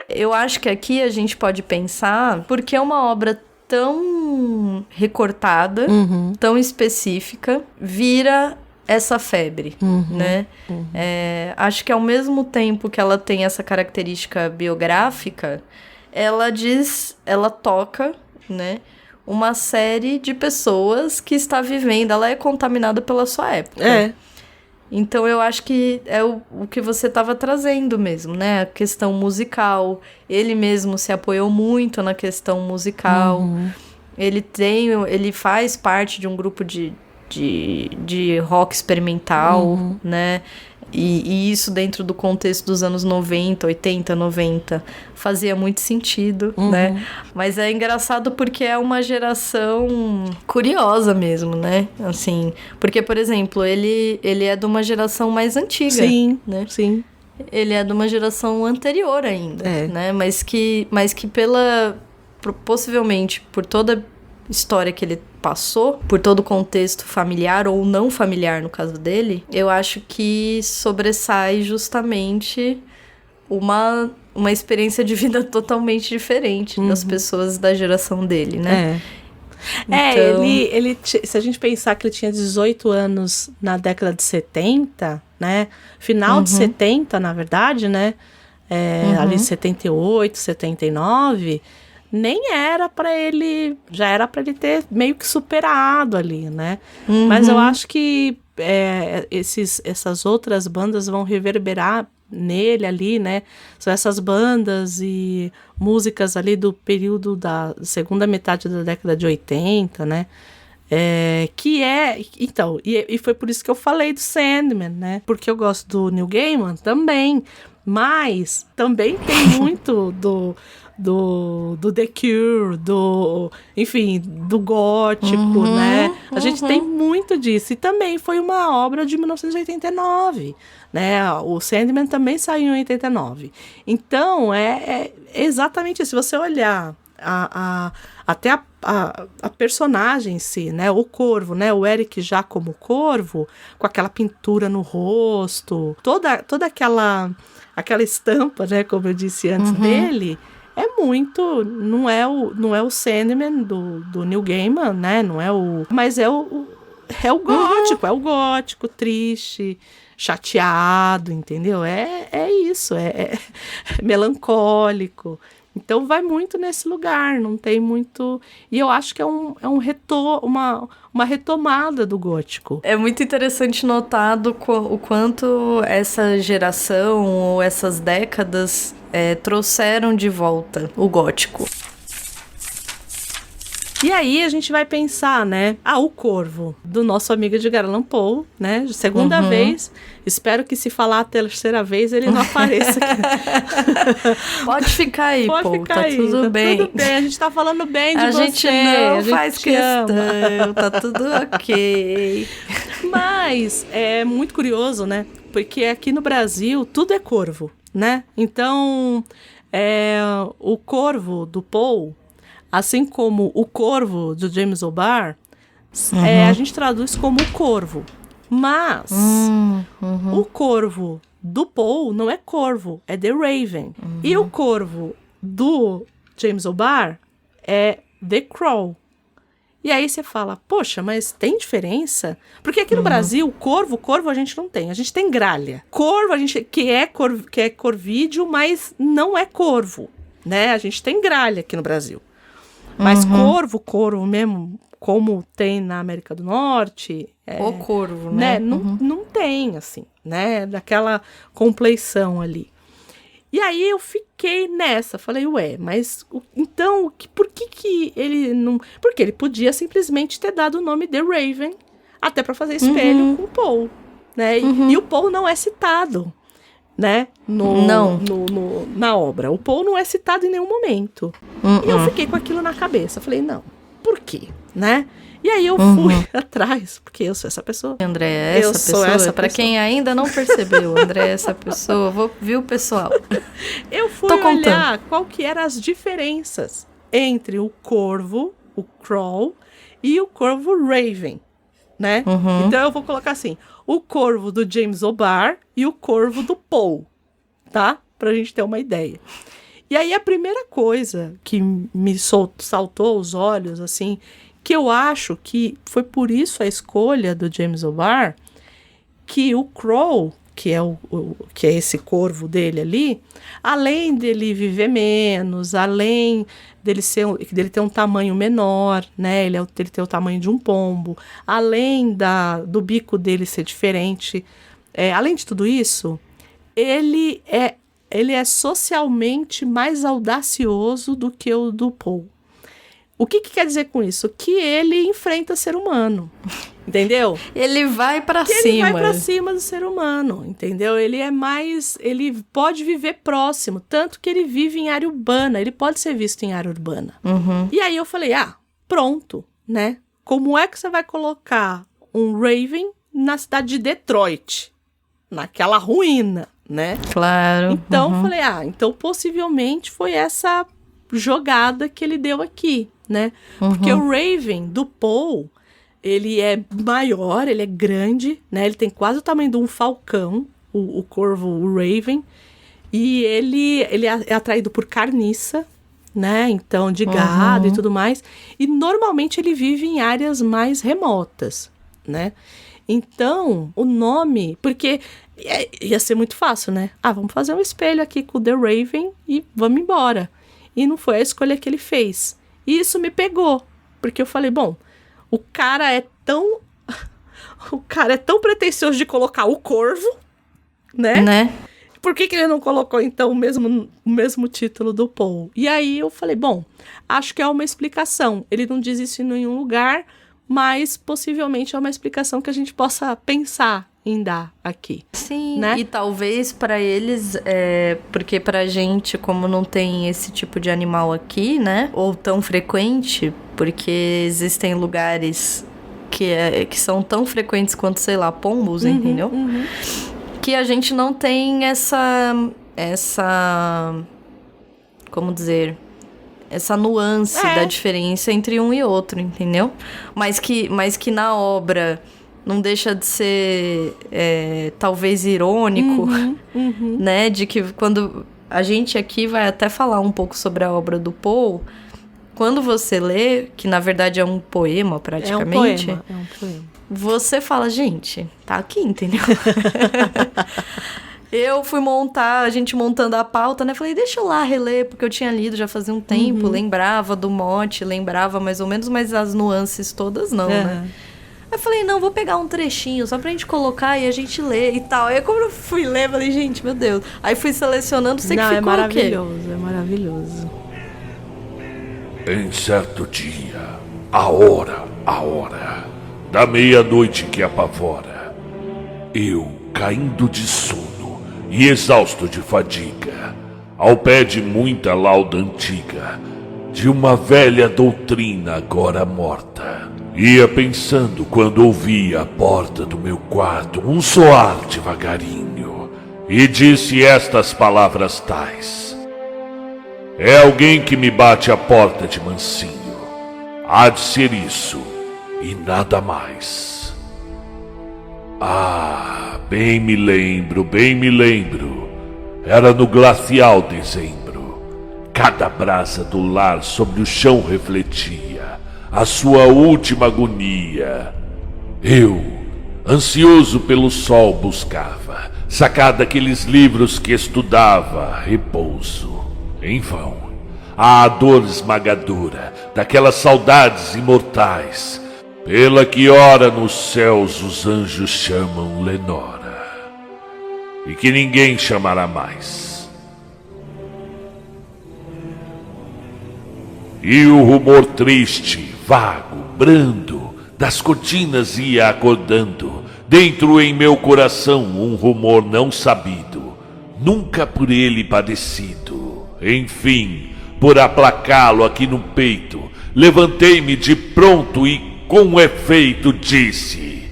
Eu acho que aqui a gente pode pensar, porque é uma obra tão tão recortada, tão específica, vira essa febre, né? Acho que ao mesmo tempo que ela tem essa característica biográfica, ela toca, né, uma série de pessoas que está vivendo, ela é contaminada pela sua época. Então eu acho que é o que você estava trazendo mesmo, né? A questão musical. Ele mesmo se apoiou muito na questão musical. Ele faz parte de um grupo de rock experimental, né? E isso dentro do contexto dos anos 90, 80, 90 fazia muito sentido, né? Mas é engraçado porque é uma geração curiosa mesmo, né? Assim, porque, por exemplo, ele é de uma geração mais antiga, né? Sim. Ele é de uma geração anterior ainda, né? Mas que possivelmente por toda história que ele passou, por todo o contexto familiar ou não familiar no caso dele, eu acho que sobressai justamente uma experiência de vida totalmente diferente das pessoas da geração dele, né? Então... ele, se a gente pensar que ele tinha 18 anos na década de 70, né? Final de 70, na verdade, né? Ali 78, 79... nem era pra ele... já era pra ele ter meio que superado ali, né? Mas eu acho que essas outras bandas vão reverberar nele ali, né? São essas bandas e músicas ali do período da segunda metade da década de 80, né? Então, e foi por isso que eu falei do Sandman, né? Porque eu gosto do Neil Gaiman também, mas também tem muito do The Cure, enfim, do gótico, né? A gente tem muito disso. E também foi uma obra de 1989, né? O Sandman também saiu em 89. Então, é exatamente isso. Se você olhar até a personagem em si, né? O corvo, né? O Eric já como corvo, com aquela pintura no rosto, toda aquela estampa, né? Como eu disse antes dele... não é o Sandman do Neil Gaiman, né? Mas é o gótico, é o gótico triste, chateado, entendeu? É isso, é melancólico. Então vai muito nesse lugar, não tem muito... E eu acho que é uma retomada do gótico. É muito interessante notar o quanto essa geração ou essas décadas trouxeram de volta o gótico. E aí a gente vai pensar, né? O Corvo, do nosso amigo Edgar Allan Poe, né? Segunda vez. Espero que se falar a terceira vez ele não apareça aqui. Pode ficar aí, Poe. Tá tudo bem. Tudo bem, a gente tá falando bem de você. A gente não faz questão, tá tudo ok. Mas é muito curioso, né? Porque aqui no Brasil tudo é corvo, né? Então, o Corvo do Poe, assim como o Corvo do James O'Barr, a gente traduz como o Corvo. Mas o Corvo do Poe não é corvo, é The Raven. E o Corvo do James O'Barr é The Crow. E aí você fala, poxa, mas tem diferença? Porque aqui no Brasil, corvo a gente não tem. A gente tem gralha. Corvo, a gente que é corvídeo, mas não é corvo, né? A gente tem gralha aqui no Brasil. Mas corvo mesmo, como tem na América do Norte... o corvo, né? Não tem, assim, né? Daquela compleição ali. E aí eu fiquei nessa, falei, mas então, por que ele não... Porque ele podia simplesmente ter dado o nome The Raven, até para fazer espelho com o Poe, né? E o Poe não é citado, né? Na obra. O Poe não é citado em nenhum momento. E eu fiquei com aquilo na cabeça. Falei, não, por quê? Né? E aí eu fui atrás, porque eu sou essa pessoa. André é essa pessoa. Pra quem ainda não percebeu, André é essa pessoa. Viu, pessoal? Eu fui olhar qual que eram as diferenças entre o corvo, o Crow, e o corvo Raven, né? Então eu vou colocar assim, o corvo do James O'Barr e o corvo do Poe, tá? Pra gente ter uma ideia. E aí a primeira coisa que me saltou os olhos, assim, que eu acho que foi por isso a escolha do James O'Barr, que o Crow, que é esse corvo dele ali, além dele viver menos, além dele ter um tamanho menor, né? Ele tem o tamanho de um pombo, além do bico dele ser diferente, além de tudo isso, ele é socialmente mais audacioso do que o do Paul. O que quer dizer com isso? Que ele enfrenta ser humano, entendeu? Ele vai pra cima. Ele vai pra cima do ser humano, entendeu? Ele pode viver próximo, tanto que ele vive em área urbana, ele pode ser visto em área urbana. Uhum. E aí eu falei, pronto, né? Como é que você vai colocar um Raven na cidade de Detroit? Naquela ruína, né? Claro. Então, falei, então possivelmente foi essa jogada que ele deu aqui, né? Porque o Raven do Paul, ele é maior, ele é grande, né? Ele tem quase o tamanho de um falcão, o corvo, o Raven. E ele é atraído por carniça, né? Então, de gado e tudo mais. E normalmente ele vive em áreas mais remotas, né? Então, o nome... Porque ia ser muito fácil, né? Vamos fazer um espelho aqui com o The Raven e vamos embora. E não foi a escolha que ele fez. E isso me pegou. Porque eu falei, bom, o cara é tão pretensioso de colocar o corvo, né? Por que ele não colocou, então, o mesmo título do Paul? E aí eu falei, bom, acho que é uma explicação. Ele não diz isso em nenhum lugar, mas possivelmente é uma explicação que a gente possa pensar em dar aqui. Sim, né? E talvez para eles, porque pra gente, como não tem esse tipo de animal aqui, né, ou tão frequente, porque existem lugares que são tão frequentes quanto, sei lá, pombos, entendeu? Que a gente não tem essa como dizer, essa nuance da diferença entre um e outro, entendeu? Mas que na obra não deixa de ser talvez irônico, né? De que quando a gente aqui vai até falar um pouco sobre a obra do Paul, quando você lê, que na verdade é um poema praticamente, é um poema. Você fala, gente, tá aqui, entendeu? Eu fui a gente montando a pauta, né? Falei, deixa eu lá reler, porque eu tinha lido já fazia um tempo, lembrava do mote, lembrava mais ou menos, mas as nuances todas não, né? Aí eu falei, não, vou pegar um trechinho só pra gente colocar e a gente lê e tal. Aí quando eu fui ler, falei, gente, meu Deus. Aí fui selecionando, sei que ficou maravilhoso, é maravilhoso. Em certo dia, a hora da meia-noite que apavora, eu, caindo de sono e exausto de fadiga, ao pé de muita lauda antiga, de uma velha doutrina agora morta, ia pensando quando ouvi à porta do meu quarto um soar devagarinho, e disse estas palavras tais: é alguém que me bate à porta de mansinho. Há de ser isso e nada mais. Bem me lembro. Era no glacial dezembro. Cada brasa do lar sobre o chão refletia a sua última agonia. Eu, ansioso pelo sol, buscava, sacar daqueles livros que estudava, repouso. Em vão. A dor esmagadora daquelas saudades imortais, pela que ora nos céus os anjos chamam Lenora, e que ninguém chamará mais. E o rumor triste, vago, brando, das cortinas ia acordando, dentro em meu coração um rumor não sabido, nunca por ele padecido. Enfim, por aplacá-lo aqui no peito, levantei-me de pronto e com efeito disse: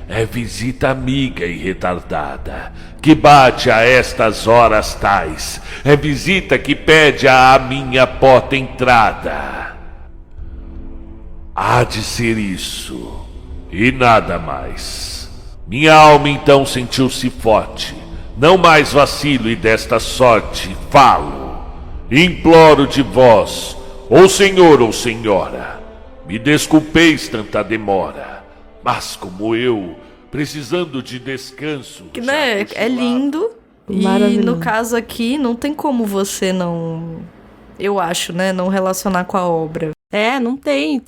é visita amiga e retardada, que bate a estas horas tais, é visita que pede à minha porta entrada. Há de ser isso, e nada mais. Minha alma então sentiu-se forte, não mais vacilo e desta sorte falo. Imploro de vós, ou senhor ou senhora, me desculpeis tanta demora, mas como eu, precisando de descanso... Que, né, é lindo. E no caso aqui, não tem como você não... Eu acho, né? Não relacionar com a obra. Não tem.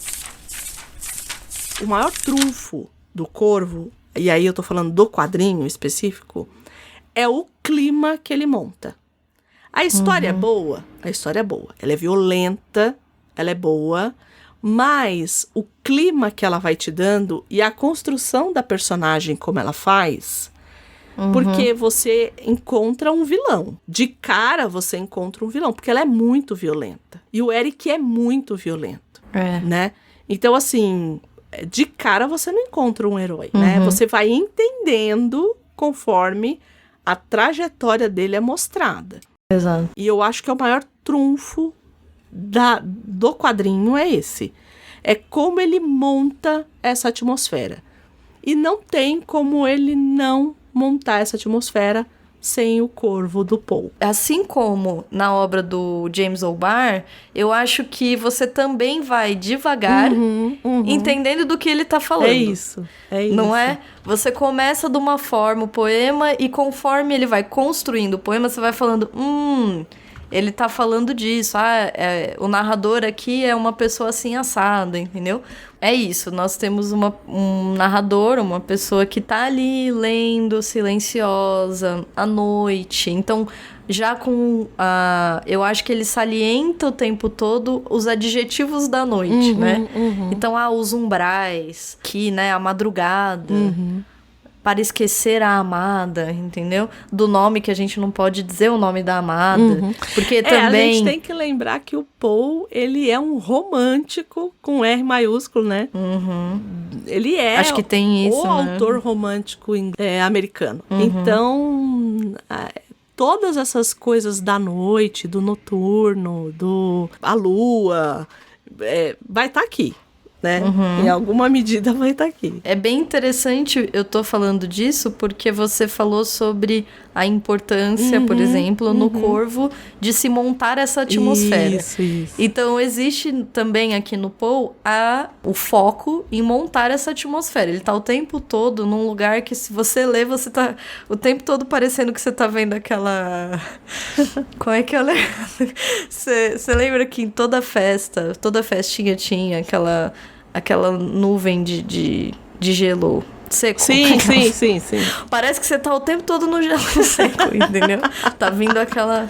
O maior trunfo do Corvo, e aí eu tô falando do quadrinho específico, é o clima que ele monta. A história é boa? A história é boa. Ela é violenta, ela é boa, mas o clima que ela vai te dando e a construção da personagem como ela faz... Porque você encontra um vilão. De cara, você encontra um vilão. Porque ela é muito violenta. E o Eric é muito violento. Né? Então, assim, de cara você não encontra um herói, né? Você vai entendendo conforme a trajetória dele é mostrada. Exato. E eu acho que o maior trunfo do quadrinho é esse. É como ele monta essa atmosfera. E não tem como ele não montar essa atmosfera sem o Corvo do Poe. Assim como na obra do James O'Barr, eu acho que você também vai devagar, entendendo do que ele tá falando. É isso. Não é? Você começa de uma forma o poema e conforme ele vai construindo o poema, você vai falando, ele tá falando disso. O narrador aqui é uma pessoa assim assada, entendeu? É isso, nós temos um narrador, uma pessoa que tá ali lendo, silenciosa, à noite. Então, já com eu acho que ele salienta o tempo todo os adjetivos da noite, né? Então, os umbrais, que, né, a madrugada... Para esquecer a amada, entendeu? Do nome que a gente não pode dizer o nome da amada. Porque também... A gente tem que lembrar que o Poe, ele é um romântico com R maiúsculo, né? Ele é Acho que tem isso, o autor romântico americano. Então, todas essas coisas da noite, do noturno, a lua, vai estar aqui. Né? Em alguma medida vai estar aqui. É bem interessante eu tô falando disso porque você falou sobre a importância, por exemplo, no Corvo de se montar essa atmosfera. Isso. Então existe também aqui no Poe o foco em montar essa atmosfera. Ele tá o tempo todo num lugar que se você ler, você tá o tempo todo parecendo que você tá vendo aquela... Como é que eu lembro? Você lembra que em toda festinha tinha aquela nuvem de gelo seco? Sim. Parece que você tá o tempo todo no gelo seco, entendeu? Tá vindo aquela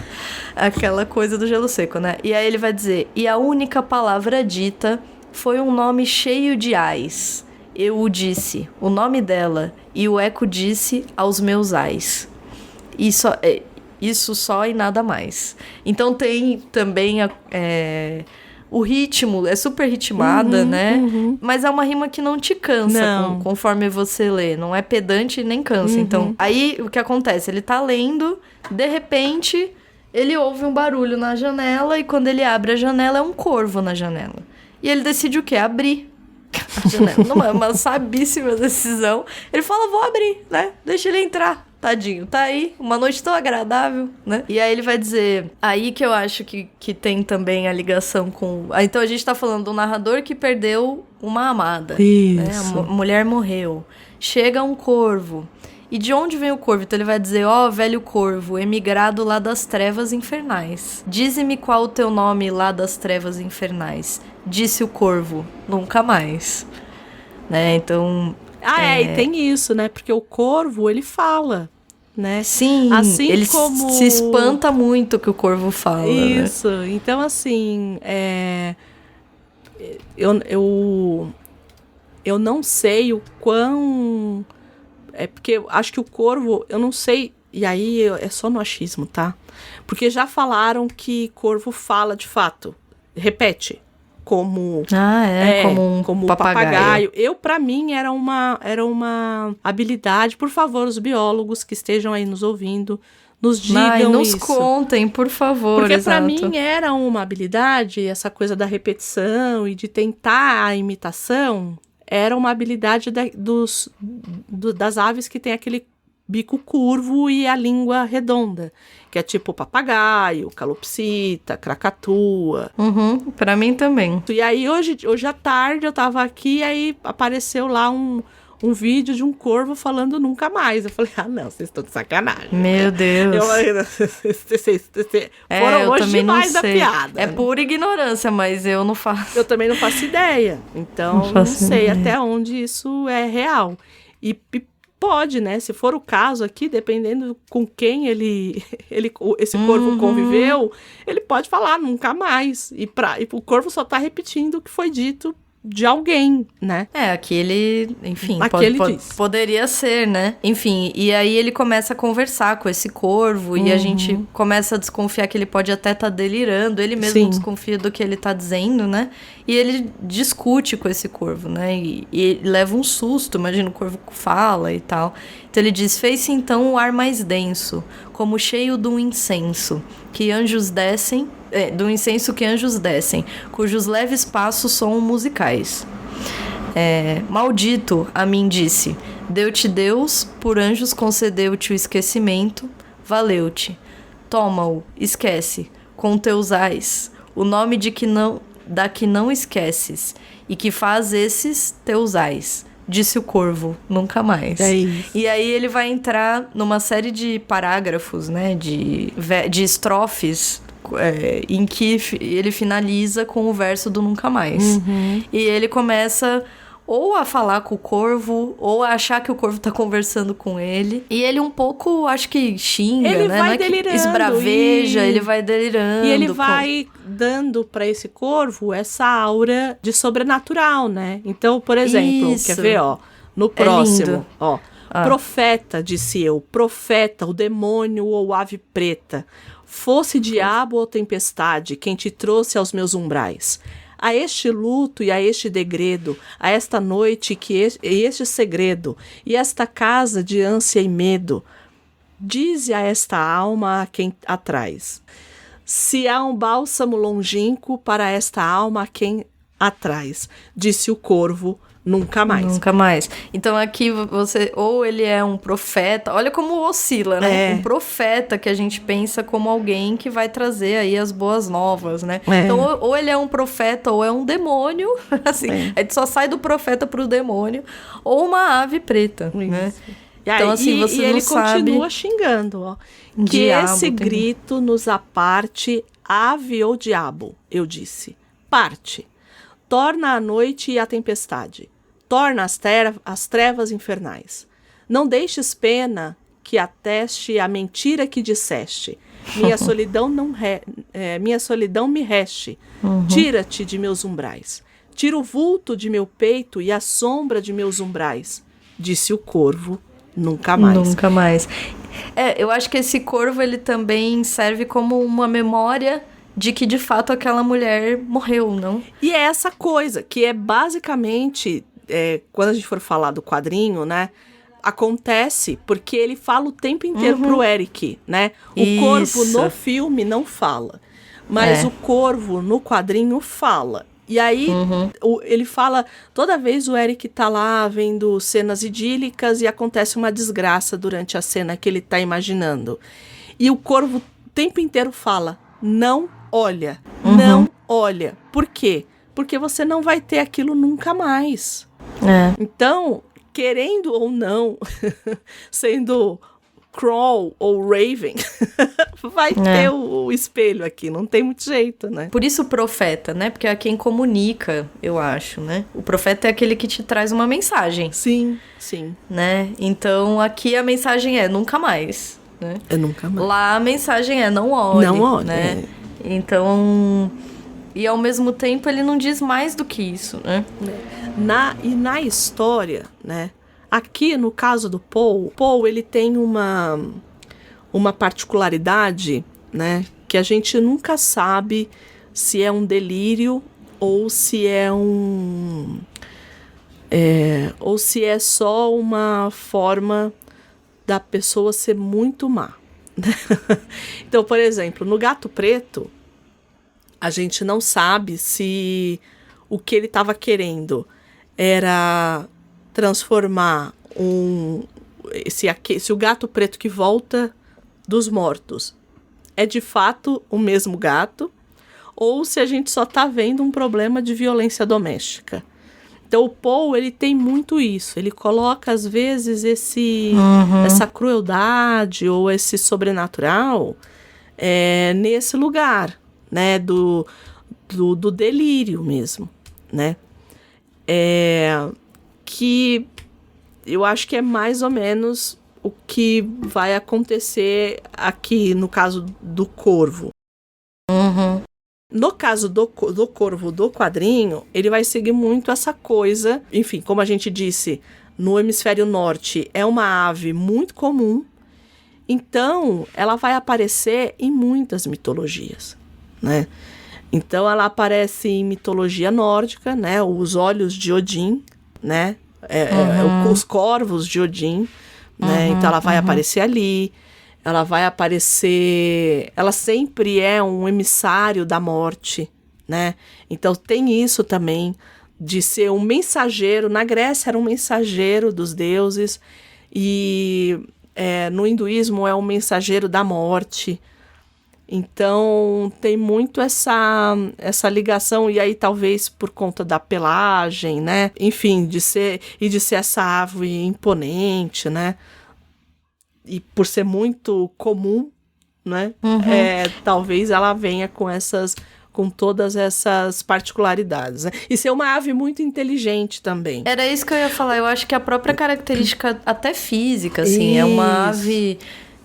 coisa do gelo seco, né? E aí ele vai dizer, e a única palavra dita foi um nome cheio de ais. Eu o disse, o nome dela, e o eco disse aos meus ais. Isso só e nada mais. Então tem também o ritmo, é super ritmada, né? Mas é uma rima que não te cansa conforme você lê. Não é pedante nem cansa. Então, aí o que acontece? Ele tá lendo, de repente, ele ouve um barulho na janela e quando ele abre a janela, é um corvo na janela. E ele decide o quê? Abrir a janela. Não é uma sabíssima decisão. Ele fala, vou abrir, né? Deixa ele entrar. Tadinho, tá aí, uma noite tão agradável, né? E aí ele vai dizer, aí que eu acho que tem também a ligação com... Então a gente tá falando do narrador que perdeu uma amada. Isso. Né? A mulher morreu. Chega um corvo. E de onde vem o corvo? Então ele vai dizer, velho corvo, emigrado lá das trevas infernais. Dize-me qual o teu nome lá das trevas infernais. Disse o corvo, nunca mais. Né? Então... e tem isso, né? Porque o corvo, ele fala, né? Sim, assim ele como... se espanta muito que o corvo fala. Isso, né? Então assim, eu não sei o quão... porque eu acho que o corvo, eu não sei, e aí é só no achismo, tá? Porque já falaram que corvo fala de fato, repete. Como como um papagaio. Pra mim, era uma habilidade. Por favor, os biólogos que estejam aí nos ouvindo, nos digam nos isso. contem, por favor. Porque exato. pra mim era uma habilidade, essa coisa da repetição e de tentar a imitação, era uma habilidade das aves que tem aquele bico curvo e a língua redonda, que é tipo papagaio, calopsita, cracatua. Pra mim também. E aí hoje à tarde eu tava aqui e aí apareceu lá um vídeo de um corvo falando nunca mais. Eu falei, não, vocês estão de sacanagem. Meu Deus. Eu falei, vocês foram eu longe também demais não da sei. piada. É pura ignorância, mas eu não faço. Eu também não faço ideia. Então, não sei até onde isso é real. E pode, né? Se for o caso aqui, dependendo com quem esse corvo conviveu, ele pode falar nunca mais. E o corvo só tá repetindo o que foi dito de alguém, né? Aqui ele, enfim, Aqui ele diz. poderia ser, né? Enfim, e aí ele começa a conversar com esse corvo e a gente começa a desconfiar que ele pode até estar delirando, ele mesmo desconfia do que ele tá dizendo, né? E ele discute com esse corvo, né? E leva um susto, imagina o corvo fala e tal. Então ele diz, fez-se então o ar mais denso, como cheio de um incenso, que anjos descem, do incenso que anjos descem, cujos leves passos são musicais. Maldito, a mim disse, deu-te Deus, por anjos concedeu-te o esquecimento, valeu-te. Toma-o, esquece, com teus ais, o nome da que não esqueces, e que faz esses teus ais. Disse o corvo, nunca mais. É isso. E aí ele vai entrar numa série de parágrafos, né, de estrofes, em que ele finaliza com o verso do nunca mais. E ele começa ou a falar com o corvo, ou a achar que o corvo tá conversando com ele. E ele um pouco, acho que xinga, ele né? vai Não é delirando. Esbraveja, ele vai delirando. E ele vai dando pra esse corvo essa aura de sobrenatural, né? Então, por exemplo, Isso. quer ver, ó? No próximo, lindo. ó. Profeta, disse eu, profeta, o demônio ou ave preta. Fosse diabo ou tempestade quem te trouxe aos meus umbrais. A este luto e a este degredo, a esta noite e este segredo, e esta casa de ânsia e medo, dize a esta alma a quem a traz. Se há um bálsamo longínquo para esta alma a quem a traz, disse o corvo, nunca mais. Nunca mais. Então aqui você, ou ele é um profeta, olha como oscila, né? Um profeta que a gente pensa como alguém que vai trazer aí as boas novas, né? Então ou ele é um profeta ou é um demônio, assim, a gente só sai do profeta pro demônio, ou uma ave preta, né? Então assim, você não ele sabe... continua xingando, ó. Que Diabo, esse grito nos aparte, ave ou diabo, eu disse. Parte. Torna a noite e a tempestade. Torna as trevas infernais. Não deixes pena que ateste a mentira que disseste. Minha solidão minha solidão me reste. Tira-te de meus umbrais. Tira o vulto de meu peito e a sombra de meus umbrais. Disse o corvo, nunca mais. Nunca mais. Eu acho que esse corvo, ele também serve como uma memória de que, de fato, aquela mulher morreu, não? E é essa coisa, que é basicamente... quando a gente for falar do quadrinho, né, acontece porque ele fala o tempo inteiro pro Eric, né? O corvo no filme não fala, mas o corvo no quadrinho fala. E aí ele fala, toda vez o Eric tá lá vendo cenas idílicas e acontece uma desgraça durante a cena que ele tá imaginando. E o corvo o tempo inteiro fala, não olha, não olha. Por quê? Porque você não vai ter aquilo nunca mais. Então, querendo ou não, sendo Crow ou Raven, vai ter o espelho aqui, não tem muito jeito, né? Por isso o profeta, né? Porque é quem comunica, eu acho, né? O profeta é aquele que te traz uma mensagem. Sim, sim. Né? Então, aqui a mensagem é nunca mais, né? É nunca mais. Lá a mensagem é não olhe, não olhe, né? Então... E ao mesmo tempo ele não diz mais do que isso, né? Na história, né? Aqui no caso do Paul ele tem uma particularidade, né? Que a gente nunca sabe se é um delírio ou se é ou se é só uma forma da pessoa ser muito má. Então, por exemplo, no Gato Preto, a gente não sabe se o que ele estava querendo era transformar se o gato preto que volta dos mortos é de fato o mesmo gato, ou se a gente só tá vendo um problema de violência doméstica. Então o Poe, ele tem muito isso. Ele coloca, às vezes, essa crueldade ou esse sobrenatural nesse lugar, né? Do delírio mesmo, né? Que eu acho que é mais ou menos o que vai acontecer aqui no caso do Corvo. No caso do Corvo do quadrinho, ele vai seguir muito essa coisa. Enfim, como a gente disse, no hemisfério norte é uma ave muito comum. Então, ela vai aparecer em muitas mitologias, né? Então, ela aparece em mitologia nórdica, né? Os olhos de Odin, né? Os corvos de Odin, né? Então, ela vai aparecer ali. Ela vai aparecer... Ela sempre é um emissário da morte, né? Então, tem isso também, de ser um mensageiro. Na Grécia, era um mensageiro dos deuses. E no hinduísmo, é um mensageiro da morte. Então, tem muito essa ligação. E aí, talvez, por conta da pelagem, né? Enfim, de ser essa ave imponente, né? E por ser muito comum, né? Talvez ela venha com todas essas particularidades, né? E ser uma ave muito inteligente também. Era isso que eu ia falar. Eu acho que a própria característica, até física, assim, é uma ave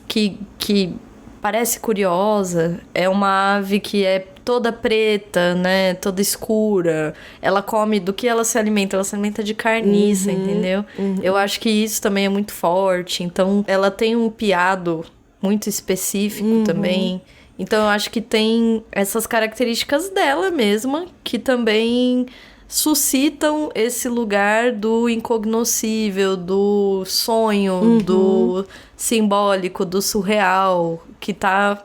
que parece curiosa. É uma ave que é toda preta, né? Toda escura. Ela come do que ela se alimenta? Ela se alimenta de carniça, entendeu? Eu acho que isso também é muito forte. Então, ela tem um piado muito específico também. Então, eu acho que tem essas características dela mesma, que também suscitam esse lugar do incognoscível, do sonho, do simbólico, do surreal, que tá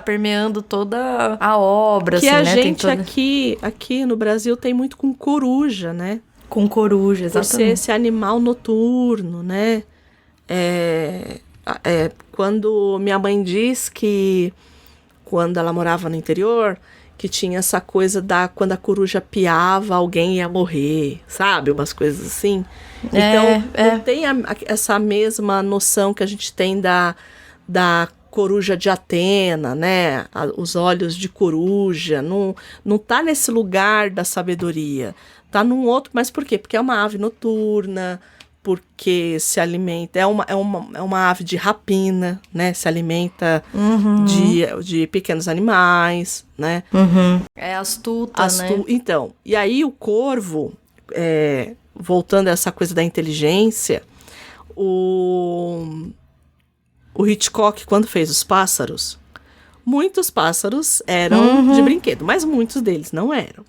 permeando toda a obra. Que assim, a né? gente aqui no Brasil tem muito com coruja, né? Com coruja, exatamente. Por ser esse animal noturno, né? Quando minha mãe diz que, quando ela morava no interior, que tinha essa coisa quando a coruja piava, alguém ia morrer, sabe? Umas coisas assim. Então, não tem essa mesma noção que a gente tem da coruja de Atena, né? Os olhos de coruja. Não tá nesse lugar da sabedoria. Tá num outro... Mas por quê? Porque é uma ave noturna, porque se alimenta... É uma ave de rapina, né? Se alimenta de pequenos animais, né? É astuta, né? Então, e aí o corvo, voltando a essa coisa da inteligência, o Hitchcock, quando fez Os Pássaros, muitos pássaros eram de brinquedo, mas muitos deles não eram.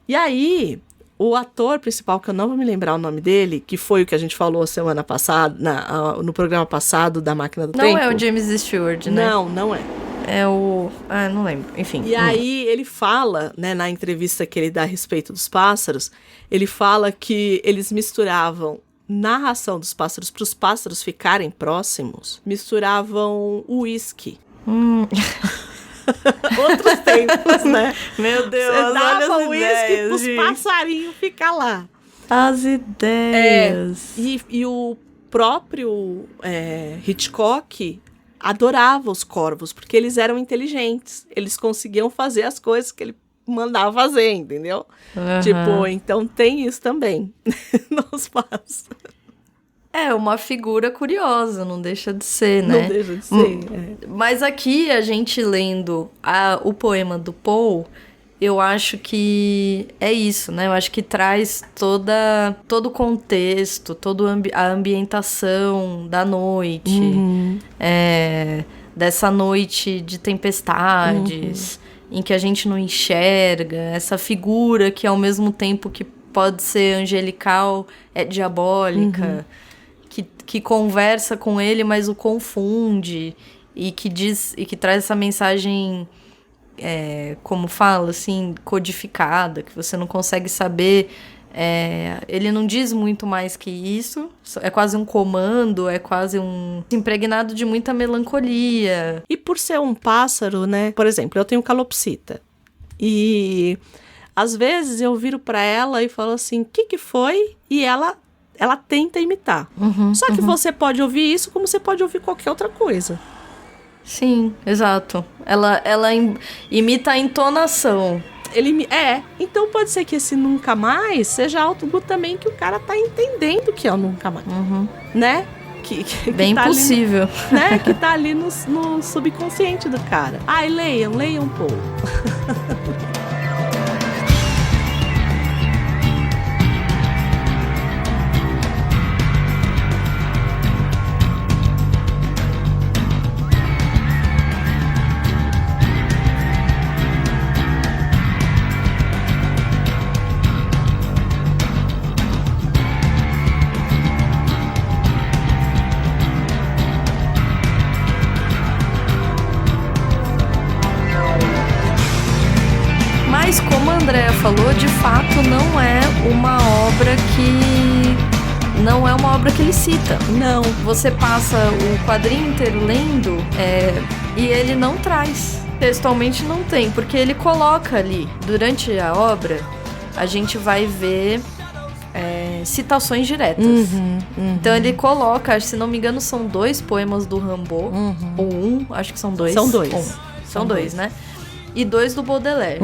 E aí, o ator principal, que eu não vou me lembrar o nome dele, que foi o que a gente falou semana passada, no programa passado da Máquina do Tempo. Não é o James Stewart, né? Não é. É o... não lembro. Enfim. E aí ele fala, né, na entrevista que ele dá a respeito dos pássaros, ele fala que eles misturavam narração dos pássaros para os pássaros ficarem próximos, misturavam uísque. Outros tempos, né? Meu Deus, você dava olha uísque pros passarinhos ficar lá. As ideias. E o próprio Hitchcock adorava os corvos, porque eles eram inteligentes. Eles conseguiam fazer as coisas que ele mandava fazer, entendeu? Tipo, então tem isso também nos pássaros. É uma figura curiosa, não deixa de ser, né? Não deixa de ser. Mas aqui, a gente lendo o poema do Poe, eu acho que é isso, né? Eu acho que traz todo o contexto, toda a ambientação da noite, dessa noite de tempestades, em que a gente não enxerga, essa figura que ao mesmo tempo que pode ser angelical, é diabólica, que conversa com ele, mas o confunde, e que traz essa mensagem, como fala, assim, codificada, que você não consegue saber Ele não diz muito mais que isso. É quase um comando, é quase impregnado de muita melancolia. E por ser um pássaro, né? Por exemplo, eu tenho calopsita. E às vezes eu viro pra ela e falo assim, o que foi? E ela tenta imitar. Só que você pode ouvir isso como você pode ouvir qualquer outra coisa. Sim, exato. Ela imita a entonação. Então pode ser que esse nunca mais seja algo também que o cara tá entendendo que é o nunca mais. Né? Que bem tá possível. Ali, né? Que tá ali no subconsciente do cara. Ai, leiam um pouco. Mas como a Andrea falou, de fato não é uma obra que ele cita. Não. Você passa o quadrinho inteiro lendo e ele não traz. Textualmente não tem, porque ele coloca ali, durante a obra, a gente vai ver citações diretas. Então ele coloca, se não me engano, são 2 poemas do Rimbaud, ou acho que são 2. São 2. São 2, né? E 2 do Baudelaire.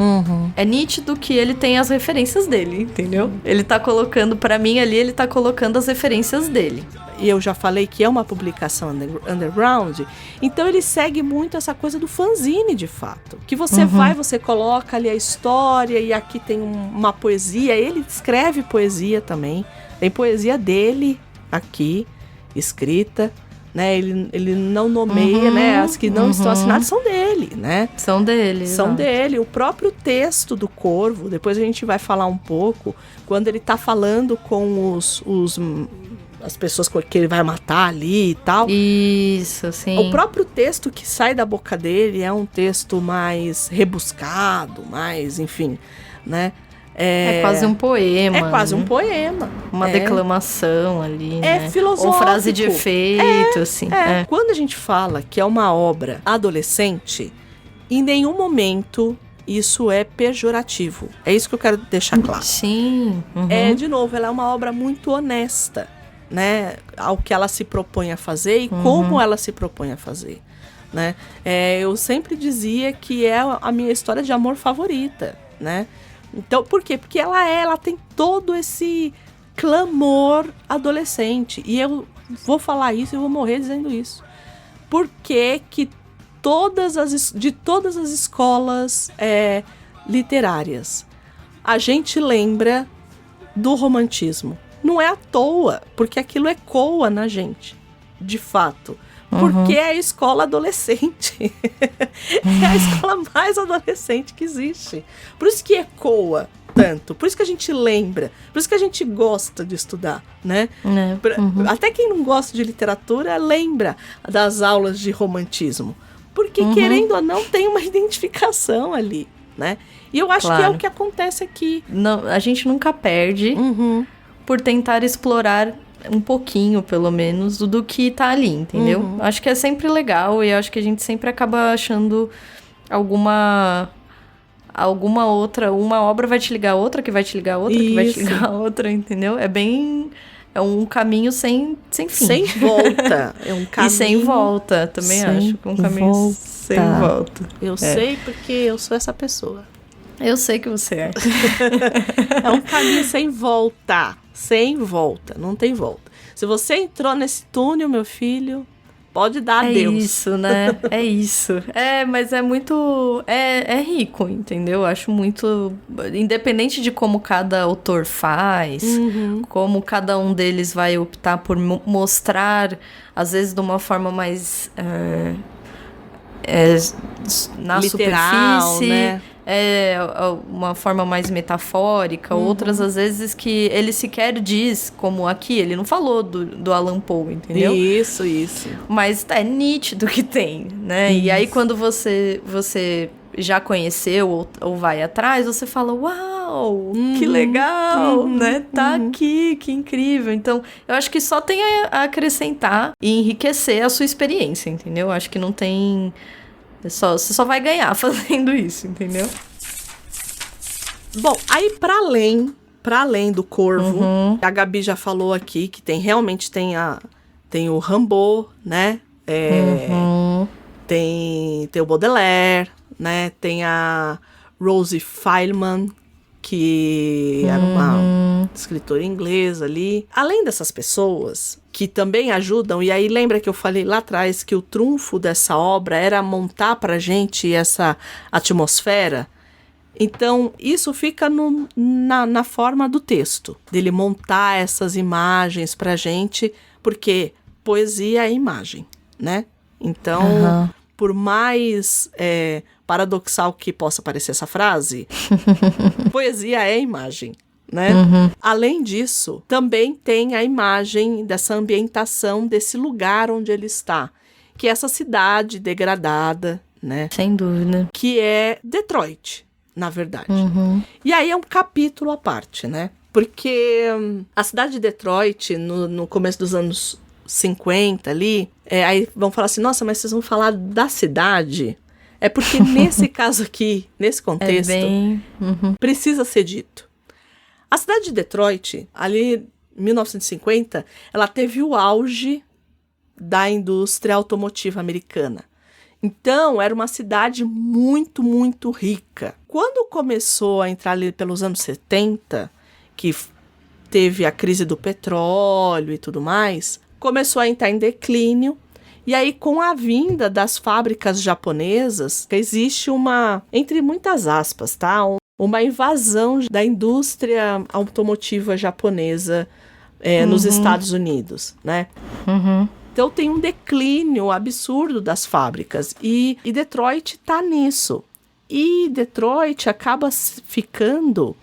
É nítido que ele tem as referências dele, entendeu? Ele tá colocando, pra mim ali, ele tá colocando as referências dele. E eu já falei que é uma publicação underground, então ele segue muito essa coisa do fanzine, de fato. Que você você coloca ali a história e aqui tem uma poesia, ele escreve poesia também, tem poesia dele aqui, escrita, né? Ele não nomeia, né? As que não estão assinadas são dele, né? São dele. São dele. O próprio texto do Corvo, depois a gente vai falar um pouco, quando ele tá falando com as pessoas que ele vai matar ali e tal. Isso, sim. O próprio texto que sai da boca dele é um texto mais rebuscado, mais, enfim, né? É quase um poema. É quase um poema. Uma declamação ali, né? É filosófico. Ou frase de efeito, assim. Quando a gente fala que é uma obra adolescente, em nenhum momento isso é pejorativo. É isso que eu quero deixar claro. Sim. De novo, ela é uma obra muito honesta, né? Ao que ela se propõe a fazer e como ela se propõe a fazer, né? Eu sempre dizia que é a minha história de amor favorita, né? Então, por quê? Porque ela tem todo esse clamor adolescente. E eu vou falar isso e vou morrer dizendo isso. Por que que de todas as escolas literárias, a gente lembra do romantismo? Não é à toa, porque aquilo ecoa na gente, de fato. Porque é a escola adolescente. É a escola mais adolescente que existe. Por isso que ecoa tanto. Por isso que a gente lembra. Por isso que a gente gosta de estudar, né? Até quem não gosta de literatura lembra das aulas de romantismo. Porque, querendo ou não, tem uma identificação ali, né? E eu acho que é o que acontece aqui. Não, a gente nunca perde por tentar explorar um pouquinho, pelo menos, do que tá ali, entendeu? Acho que é sempre legal e acho que a gente sempre acaba achando alguma outra, uma obra vai te ligar a outra, que vai te ligar a outra, que vai te ligar a outra, entendeu? É um caminho sem fim. Sem volta. É um caminho... E sem volta, também acho. Um caminho sem volta. Eu sei porque eu sou essa pessoa. Eu sei que você é. É um caminho sem volta. Sem volta. Não tem volta. Se você entrou nesse túnel, meu filho, pode dar adeus. É isso, né? É isso. Mas é muito... É rico, entendeu? Acho muito... Independente de como cada autor faz, como cada um deles vai optar por mostrar, às vezes de uma forma mais... na literal, superfície, né? Uma forma mais metafórica, outras às vezes que ele sequer diz, como aqui, ele não falou do Allan Poe, entendeu? Isso. Mas é nítido que tem, né? Isso. E aí quando você já conheceu ou vai atrás, você fala, uau, uau, que legal, né? Tá aqui, que incrível. Então, eu acho que só tem a acrescentar e enriquecer a sua experiência, entendeu? Eu acho que não tem... Você só vai ganhar fazendo isso, entendeu? Bom, aí para além do Corvo, a Gabi já falou aqui que realmente tem o Rimbaud, né? Tem o Baudelaire, né? Tem a Rosie Feilman, que era uma escritora inglesa ali. Além dessas pessoas que também ajudam, e aí lembra que eu falei lá atrás que o trunfo dessa obra era montar pra gente essa atmosfera? Então, isso fica na forma do texto, dele montar essas imagens pra gente, porque poesia é imagem, né? Então, por mais paradoxal que possa parecer essa frase, poesia é imagem, né? Além disso, também tem a imagem dessa ambientação desse lugar onde ele está, que é essa cidade degradada, né? Sem dúvida. Que é Detroit, na verdade. E aí é um capítulo à parte, né? Porque a cidade de Detroit, no começo dos anos 50 ali, aí vão falar assim, nossa, mas vocês vão falar da cidade? É porque nesse caso aqui, nesse contexto, precisa ser dito. A cidade de Detroit, ali em 1950, ela teve o auge da indústria automotiva americana. Então, era uma cidade muito, muito rica. Quando começou a entrar ali pelos anos 70, que teve a crise do petróleo e tudo mais, começou a entrar em declínio. E aí, com a vinda das fábricas japonesas, existe uma, entre muitas aspas, tá? Uma invasão da indústria automotiva japonesa nos Estados Unidos, né? Então tem um declínio absurdo das fábricas e Detroit está nisso. E Detroit acaba ficando,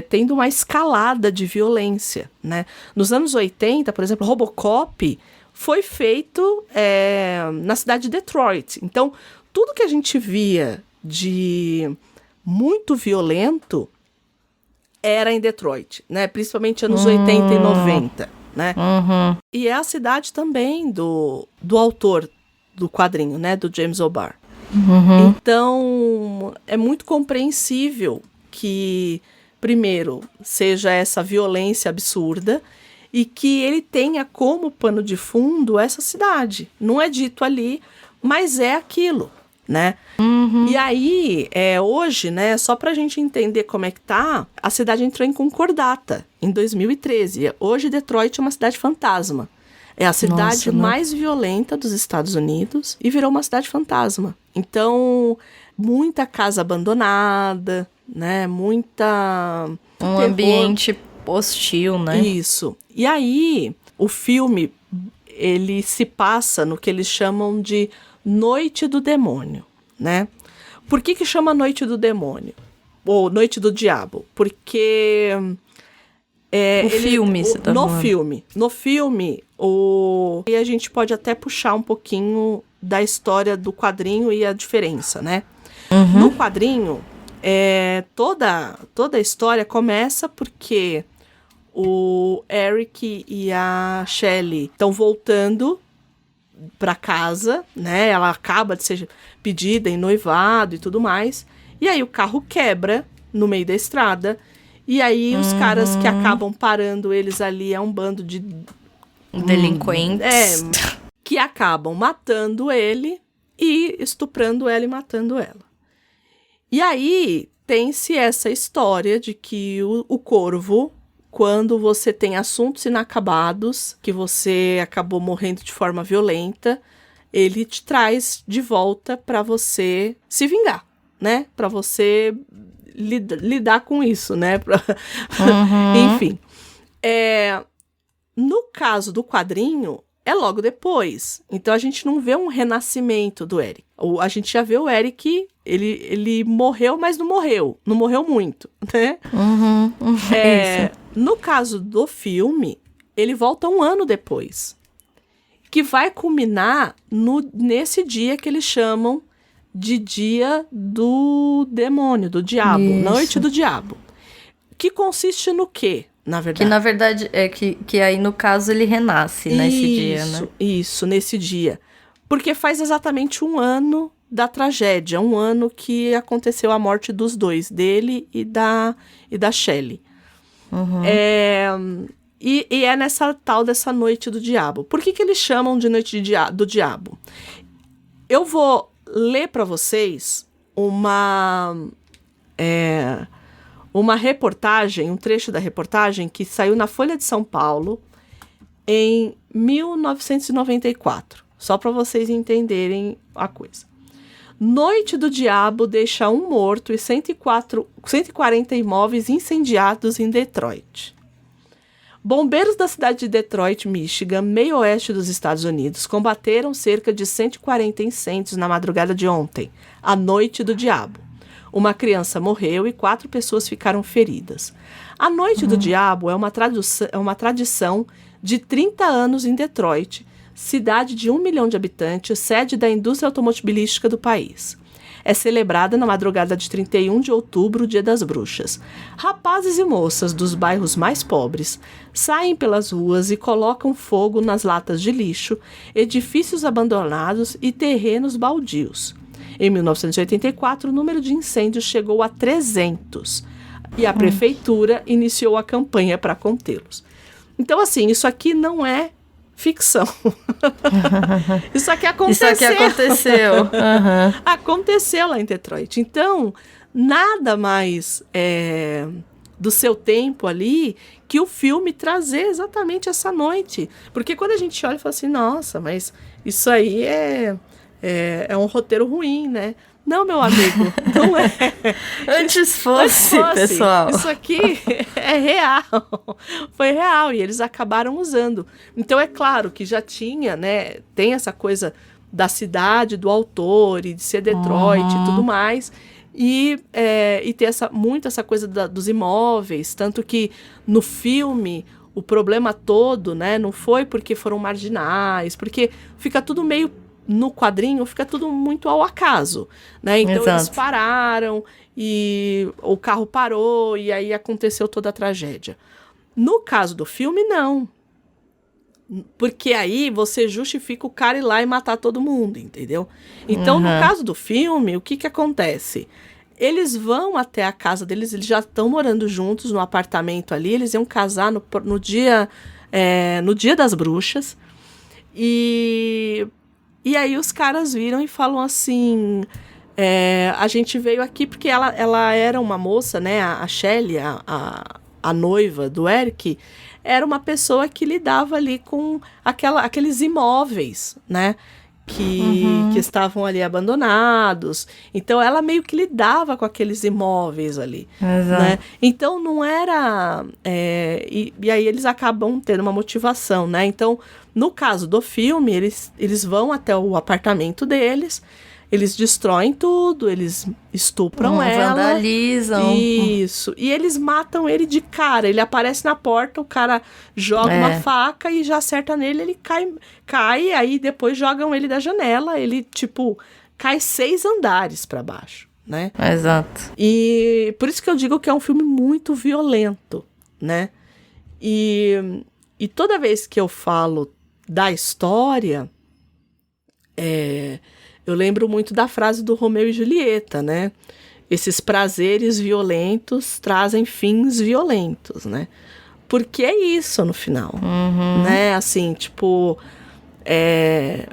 tendo uma escalada de violência, né? Nos anos 80, por exemplo, Robocop foi feito na cidade de Detroit. Então, tudo que a gente via de muito violento era em Detroit, né? Principalmente anos 80 e 90, né? E é a cidade também do autor do quadrinho, né? Do James O'Barr. Então, é muito compreensível que, primeiro, seja essa violência absurda e que ele tenha como pano de fundo essa cidade. Não é dito ali, mas é aquilo, né? E aí, hoje, né, só pra gente entender como é que tá, a cidade entrou em concordata em 2013. Hoje, Detroit é uma cidade fantasma. É a cidade mais violenta dos Estados Unidos e virou uma cidade fantasma. Então, muita casa abandonada, né, muita... Um ambiente hostil, né? Isso. E aí, o filme, ele se passa no que eles chamam de Noite do Demônio, né? Por que chama Noite do Demônio? Ou Noite do Diabo? Porque... filme, você tá falando. No filme, e a gente pode até puxar um pouquinho da história do quadrinho e a diferença, né? No quadrinho, toda a história começa porque o Eric e a Shelley estão voltando para casa, né? Ela acaba de ser pedida em noivado e tudo mais. E aí o carro quebra no meio da estrada. E aí os caras que acabam parando eles ali é um bando de delinquentes. Que acabam matando ele e estuprando ela e matando ela. E aí tem-se essa história de que o corvo, quando você tem assuntos inacabados, que você acabou morrendo de forma violenta, ele te traz de volta para você se vingar, né? Para você lidar com isso, né? Enfim. No caso do quadrinho, é logo depois. Então a gente não vê um renascimento do Eric. A gente já vê o Eric, ele morreu, mas não morreu. Não morreu muito, né? No caso do filme, ele volta um ano depois. Que vai culminar nesse dia que eles chamam de dia do demônio, do diabo. Isso. Noite do diabo. que consiste no quê, na verdade? Que na verdade é que aí no caso ele renasce nesse dia, né? Isso, nesse dia. Porque faz exatamente 1 ano da tragédia, 1 ano que aconteceu a morte dos dois, dele e da Shelley. E é nessa tal dessa noite do diabo. Por que eles chamam de noite do diabo? Eu vou ler para vocês uma reportagem, um trecho da reportagem que saiu na Folha de São Paulo em 1994. Só para vocês entenderem a coisa. Noite do Diabo deixa 1 morto e 140 imóveis incendiados em Detroit. Bombeiros da cidade de Detroit, Michigan, meio oeste dos Estados Unidos, combateram cerca de 140 incêndios na madrugada de ontem, a Noite do Diabo. Uma criança morreu e 4 pessoas ficaram feridas. A Noite do Diabo é uma tradição de 30 anos em Detroit, cidade de 1 milhão de habitantes, sede da indústria automobilística do país. É celebrada na madrugada de 31 de outubro, Dia das Bruxas. Rapazes e moças dos bairros mais pobres saem pelas ruas e colocam fogo nas latas de lixo, edifícios abandonados e terrenos baldios. Em 1984, o número de incêndios chegou a 300 e a prefeitura iniciou a campanha para contê-los. Então, assim, isso aqui não é ficção. Isso aqui aconteceu. Isso aqui aconteceu. Aconteceu lá em Detroit. Então, nada mais do seu tempo ali que o filme trazer exatamente essa noite. Porque quando a gente olha e fala assim, nossa, mas isso aí é um roteiro ruim, né? Não, meu amigo, não é. Antes fosse, pessoal. Isso aqui é real. Foi real e eles acabaram usando. Então é claro que já tinha, né? Tem essa coisa da cidade, do autor e de ser Detroit e tudo mais. E ter muito essa coisa dos imóveis. Tanto que no filme o problema todo, né? Não foi porque foram marginais, porque fica tudo meio... No quadrinho fica tudo muito ao acaso, né? Então Exato. Eles pararam e o carro parou e aí aconteceu toda a tragédia. No caso do filme, não. Porque aí você justifica o cara ir lá e matar todo mundo, entendeu? Então, no caso do filme, o que acontece? Eles vão até a casa deles, eles já estão morando juntos no apartamento ali, eles iam casar no dia das bruxas. E aí os caras viram e falam assim, a gente veio aqui porque ela era uma moça, né, a Shelley, a noiva do Eric, era uma pessoa que lidava ali com aqueles imóveis, né, que estavam ali abandonados. Então ela meio que lidava com aqueles imóveis ali. Exato. Né? Então não era... E aí eles acabam tendo uma motivação, né? Então, no caso do filme, eles vão até o apartamento deles, eles destroem tudo, eles estupram ela. Vandalizam. Isso. E eles matam ele de cara. Ele aparece na porta, o cara joga uma faca e já acerta nele, ele cai, aí depois jogam ele da janela, ele, tipo, cai 6 andares pra baixo, né? Exato. E por isso que eu digo que é um filme muito violento, né? E toda vez que eu falo da história, eu lembro muito da frase do Romeu e Julieta, né? Esses prazeres violentos trazem fins violentos, né? Porque é isso no final, né? Assim, tipo, é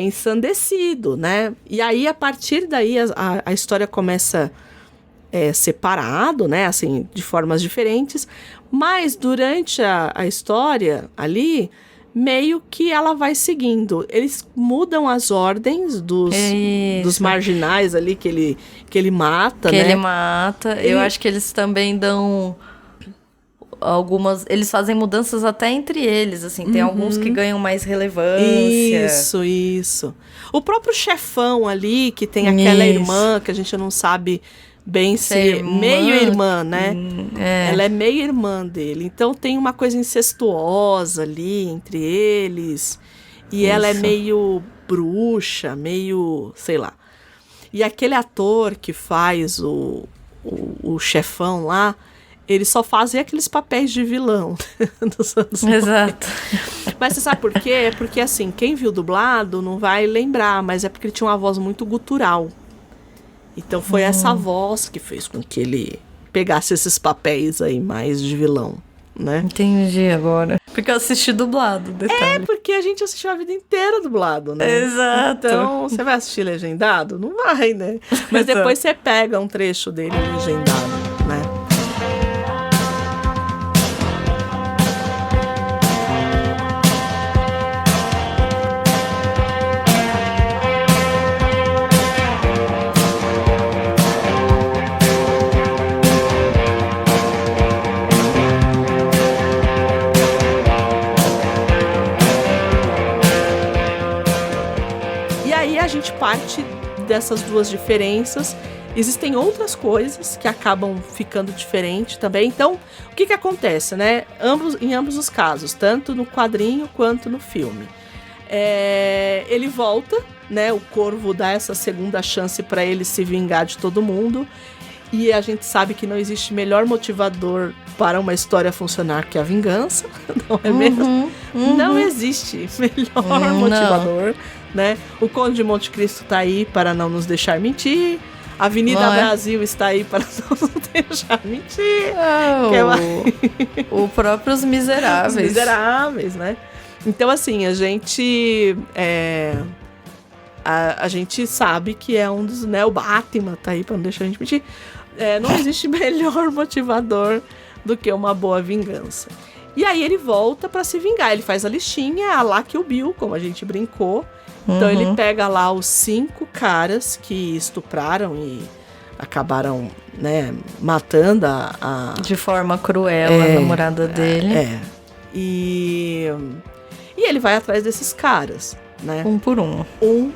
ensandecido, né? E aí, a partir daí, a história começa separado, né? Assim, de formas diferentes. Mas, durante a história ali... meio que ela vai seguindo. Eles mudam as ordens dos marginais ali que ele mata, né? Que ele mata. Eu acho que eles também dão algumas... Eles fazem mudanças até entre eles, assim. Tem alguns que ganham mais relevância. Isso. O próprio chefão ali, que tem aquela irmã, que a gente não sabe... bem se meio-irmã, né? Ela é meio-irmã dele. Então tem uma coisa incestuosa ali entre eles. E ela é meio bruxa, meio... sei lá. E aquele ator que faz o chefão lá, Eles só fazem aqueles papéis de vilão dos anos 90. Exato. Mas você sabe por quê? É porque, assim, quem viu dublado não vai lembrar, mas é porque ele tinha uma voz muito gutural. Então foi essa voz que fez com que ele pegasse esses papéis aí mais de vilão, né? Entendi agora. Porque eu assisti dublado, detalhe. Porque a gente assistiu a vida inteira dublado, né? Exato. Então, você vai assistir legendado? Não vai, né? Mas depois você pega um trecho dele legendado, né? A gente parte dessas duas diferenças. Existem outras coisas que acabam ficando diferentes também. Então, o que acontece, né? Em ambos os casos, tanto no quadrinho quanto no filme. Ele volta, né? O Corvo dá essa segunda chance para ele se vingar de todo mundo. E a gente sabe que não existe melhor motivador para uma história funcionar que a vingança. Não é mesmo? Não existe melhor motivador. Né? O Conde de Monte Cristo está aí para não nos deixar mentir. A Avenida Brasil está aí para não nos deixar mentir. O próprio Os Miseráveis. Os Miseráveis, né? Então, assim, a gente a gente sabe que é um dos... Né, o Batman tá aí para não deixar a gente mentir. Não existe melhor motivador do que uma boa vingança. E aí ele volta para se vingar. Ele faz a listinha, a lá que o Bill, como a gente brincou. Então ele pega lá os 5 caras que estupraram e acabaram, né, matando de forma cruel a namorada dele. E ele vai atrás desses caras, né? Um por um.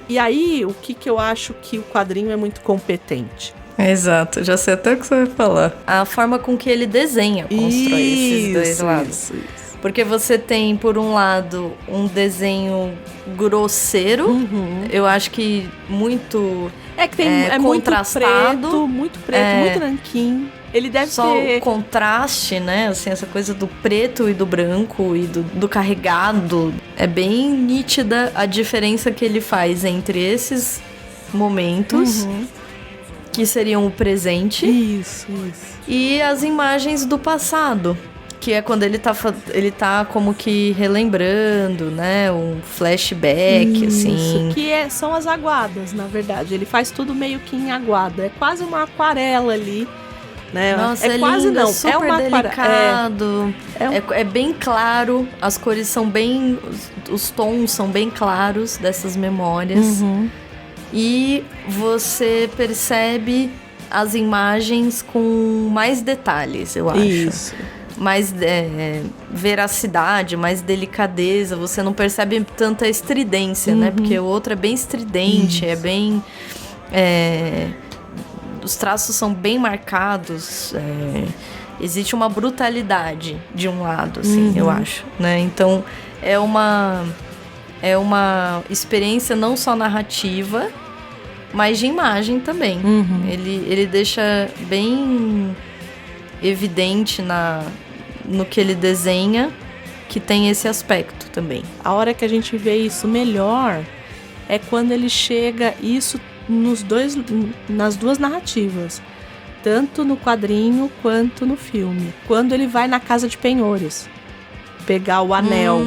E aí, o que eu acho que o quadrinho é muito competente? Exato, já sei até o que você vai falar. A forma com que ele desenha constrói esses dois lados. Isso. Porque você tem, por um lado, um desenho grosseiro. Eu acho que muito que tem contrastado. Muito preto, muito branquinho. Ele deve só ter... o contraste, né? Assim, essa coisa do preto e do branco e do carregado. É bem nítida a diferença que ele faz entre esses momentos, que seriam o presente. Isso. E as imagens do passado. Que é quando ele tá como que relembrando, né? Um flashback, assim. Que são as aguadas, na verdade. Ele faz tudo meio que em aguada. É quase uma aquarela ali, né? Nossa, é quase lindo, não. super é uma delicado. É bem claro. As cores são bem... Os tons são bem claros dessas memórias. E você percebe as imagens com mais detalhes, eu acho. Isso. Mais veracidade, mais delicadeza. Você não percebe tanta estridência, né? Porque o outro é bem estridente, é bem... os traços são bem marcados. Existe uma brutalidade de um lado, assim, eu acho, né? Então, é uma experiência não só narrativa, mas de imagem também. Ele deixa bem evidente no que ele desenha que tem esse aspecto também. A hora que a gente vê isso melhor é quando ele chega isso nas duas narrativas, tanto no quadrinho quanto no filme. Quando ele vai na casa de penhores pegar o anel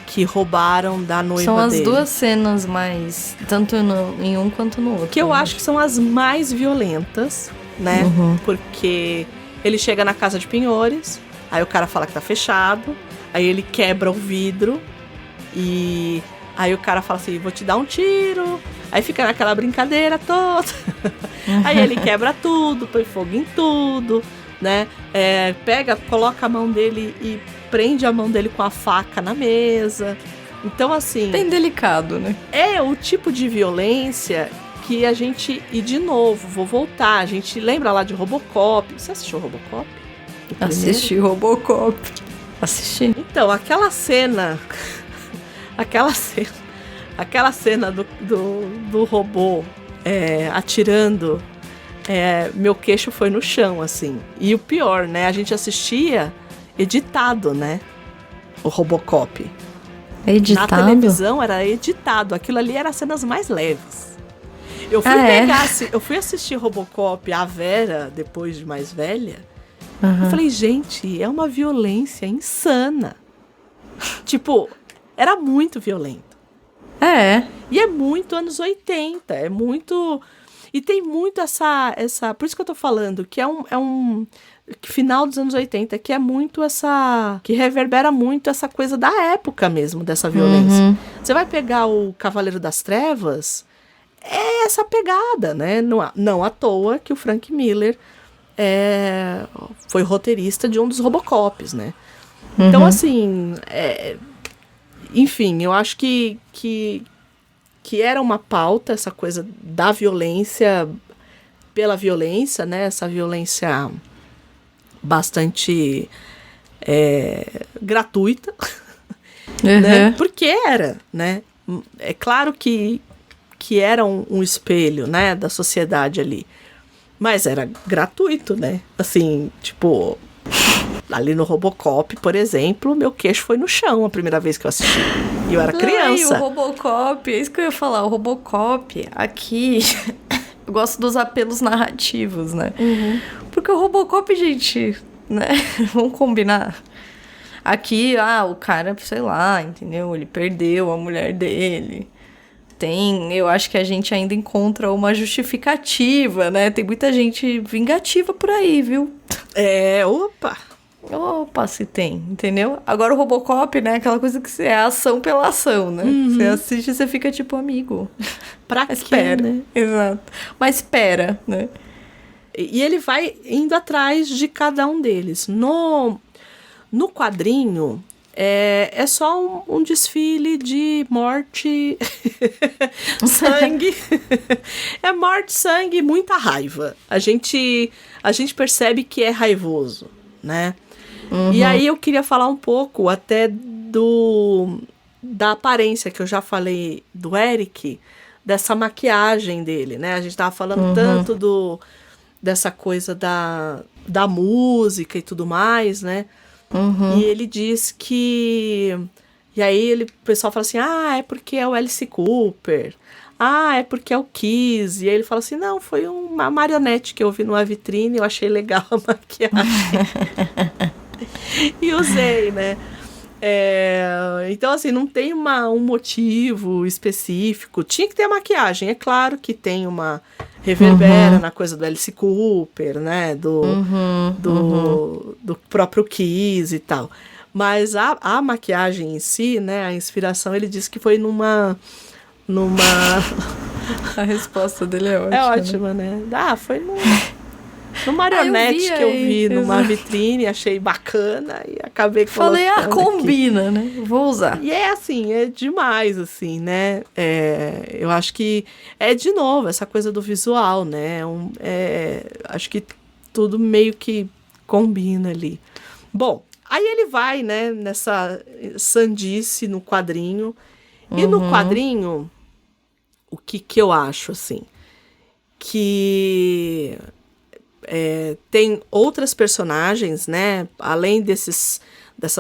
que roubaram da noiva dele. São as duas cenas mais, tanto em um quanto no outro. Que eu acho que são as mais violentas, né? Porque ele chega na casa de penhores, aí o cara fala que tá fechado, aí ele quebra o vidro e aí o cara fala assim, vou te dar um tiro. Aí fica naquela brincadeira toda. Aí ele quebra tudo, põe fogo em tudo, né? Coloca a mão dele e prende a mão dele com a faca na mesa. Então, assim... Bem delicado, né? É o tipo de violência que a gente... E, de novo, vou voltar. A gente lembra lá de Robocop. Você assistiu Robocop? Assisti Robocop. Assisti. Então, aquela cena do robô atirando meu queixo foi no chão, assim. E o pior, né? A gente assistia editado, né? O Robocop. Editado? Na televisão era editado. Aquilo ali era as cenas mais leves. Eu fui assistir Robocop, a Vera, depois de mais velha. Eu falei, gente, é uma violência insana. Tipo, era muito violento. E é muito anos 80, é muito... E tem muito essa... Por isso que eu tô falando, que é um final dos anos 80, que é muito essa... Que reverbera muito essa coisa da época mesmo, dessa violência. Você vai pegar o Cavaleiro das Trevas, é essa pegada, né? Não à toa que o Frank Miller foi roteirista de um dos Robocops, né? Então, assim... enfim, eu acho que era uma pauta, essa coisa da violência pela violência, né? Essa violência bastante gratuita, né? Porque era, né? É claro que era um espelho, né? Da sociedade ali. Mas era gratuito, né? Assim, tipo... Ali no Robocop, por exemplo, meu queixo foi no chão a primeira vez que eu assisti. E eu era criança. Ai, o Robocop, é isso que eu ia falar. O Robocop, aqui, eu gosto dos apelos narrativos, né? Porque o Robocop, gente, né? Vamos combinar. Aqui, o cara, sei lá, entendeu? Ele perdeu a mulher dele. Eu acho que a gente ainda encontra uma justificativa, né? Tem muita gente vingativa por aí, viu? Opa, se tem, entendeu? Agora o Robocop, né? Aquela coisa que é ação pela ação, né? Você assiste e você fica tipo, amigo. Pra espera, quê, né? Exato. Mas espera, né? E ele vai indo atrás de cada um deles. No quadrinho, é só um desfile de morte, sangue. É morte, sangue e muita raiva. A gente percebe que é raivoso, né? E aí eu queria falar um pouco até da aparência, que eu já falei do Eric, dessa maquiagem dele, né? A gente tava falando tanto dessa coisa da música e tudo mais, né? E ele diz que... E aí o pessoal fala assim, é porque é o Alice Cooper, é porque é o Kiss. E aí ele fala assim, não, foi uma marionete que eu vi numa vitrine, eu achei legal a maquiagem. E usei, né? Então, assim, não tem um motivo específico. Tinha que ter a maquiagem. É claro que tem uma reverbera na coisa do Alice Cooper, né? Do próprio Kiss e tal. Mas a maquiagem em si, né? A inspiração, ele disse que foi numa... A resposta dele é ótima. É ótima, né? Foi no marionete que eu vi numa vitrine, achei bacana e acabei colocando. Falei, combina, né? Vou usar. E é assim, é demais, assim, né? Eu acho que de novo, essa coisa do visual, né? Acho que tudo meio que combina ali. Bom, aí ele vai, né, nessa sandice no quadrinho. E no quadrinho, o que eu acho, assim, que... tem outras personagens, né? Além dessas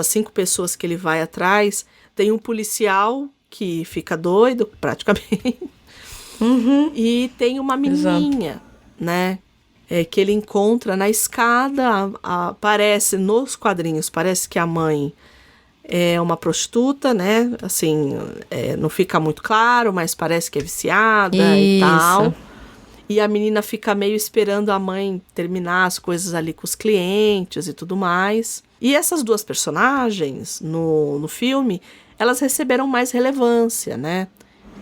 5 pessoas que ele vai atrás, tem um policial que fica doido, praticamente. E tem uma menininha, né? Que ele encontra na escada. Parece, nos quadrinhos, parece que a mãe é uma prostituta, né? Assim, não fica muito claro, mas parece que é viciada e tal. E a menina fica meio esperando a mãe terminar as coisas ali com os clientes e tudo mais. E essas 2 personagens no filme, elas receberam mais relevância, né?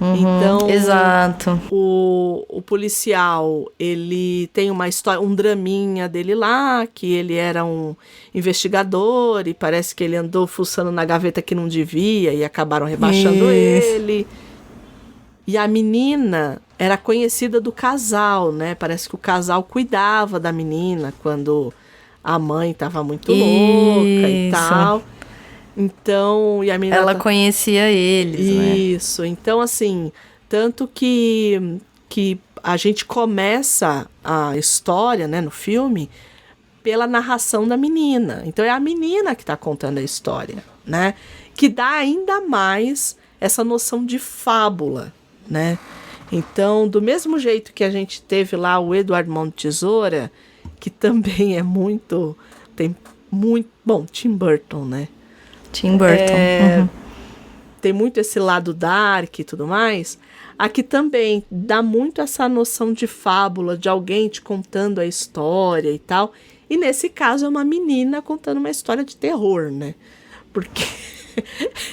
Então, exato. O policial, ele tem uma história, um draminha dele lá, que ele era um investigador e parece que ele andou fuçando na gaveta que não devia e acabaram rebaixando ele. E a menina era conhecida do casal, né? Parece que o casal cuidava da menina quando a mãe estava muito louca e tal. Então, e a menina... Ela conhecia eles, né? Isso. Então, assim, tanto que a gente começa a história, né, no filme, pela narração da menina. Então é a menina que está contando a história, né? Que dá ainda mais essa noção de fábula, né? Então, do mesmo jeito que a gente teve lá o Edward Mão de Tesoura, que também é muito... Tem muito... Bom, Tim Burton, né? Tim Burton. Tem muito esse lado dark e tudo mais. Aqui também dá muito essa noção de fábula, de alguém te contando a história e tal. E nesse caso é uma menina contando uma história de terror, né? Porque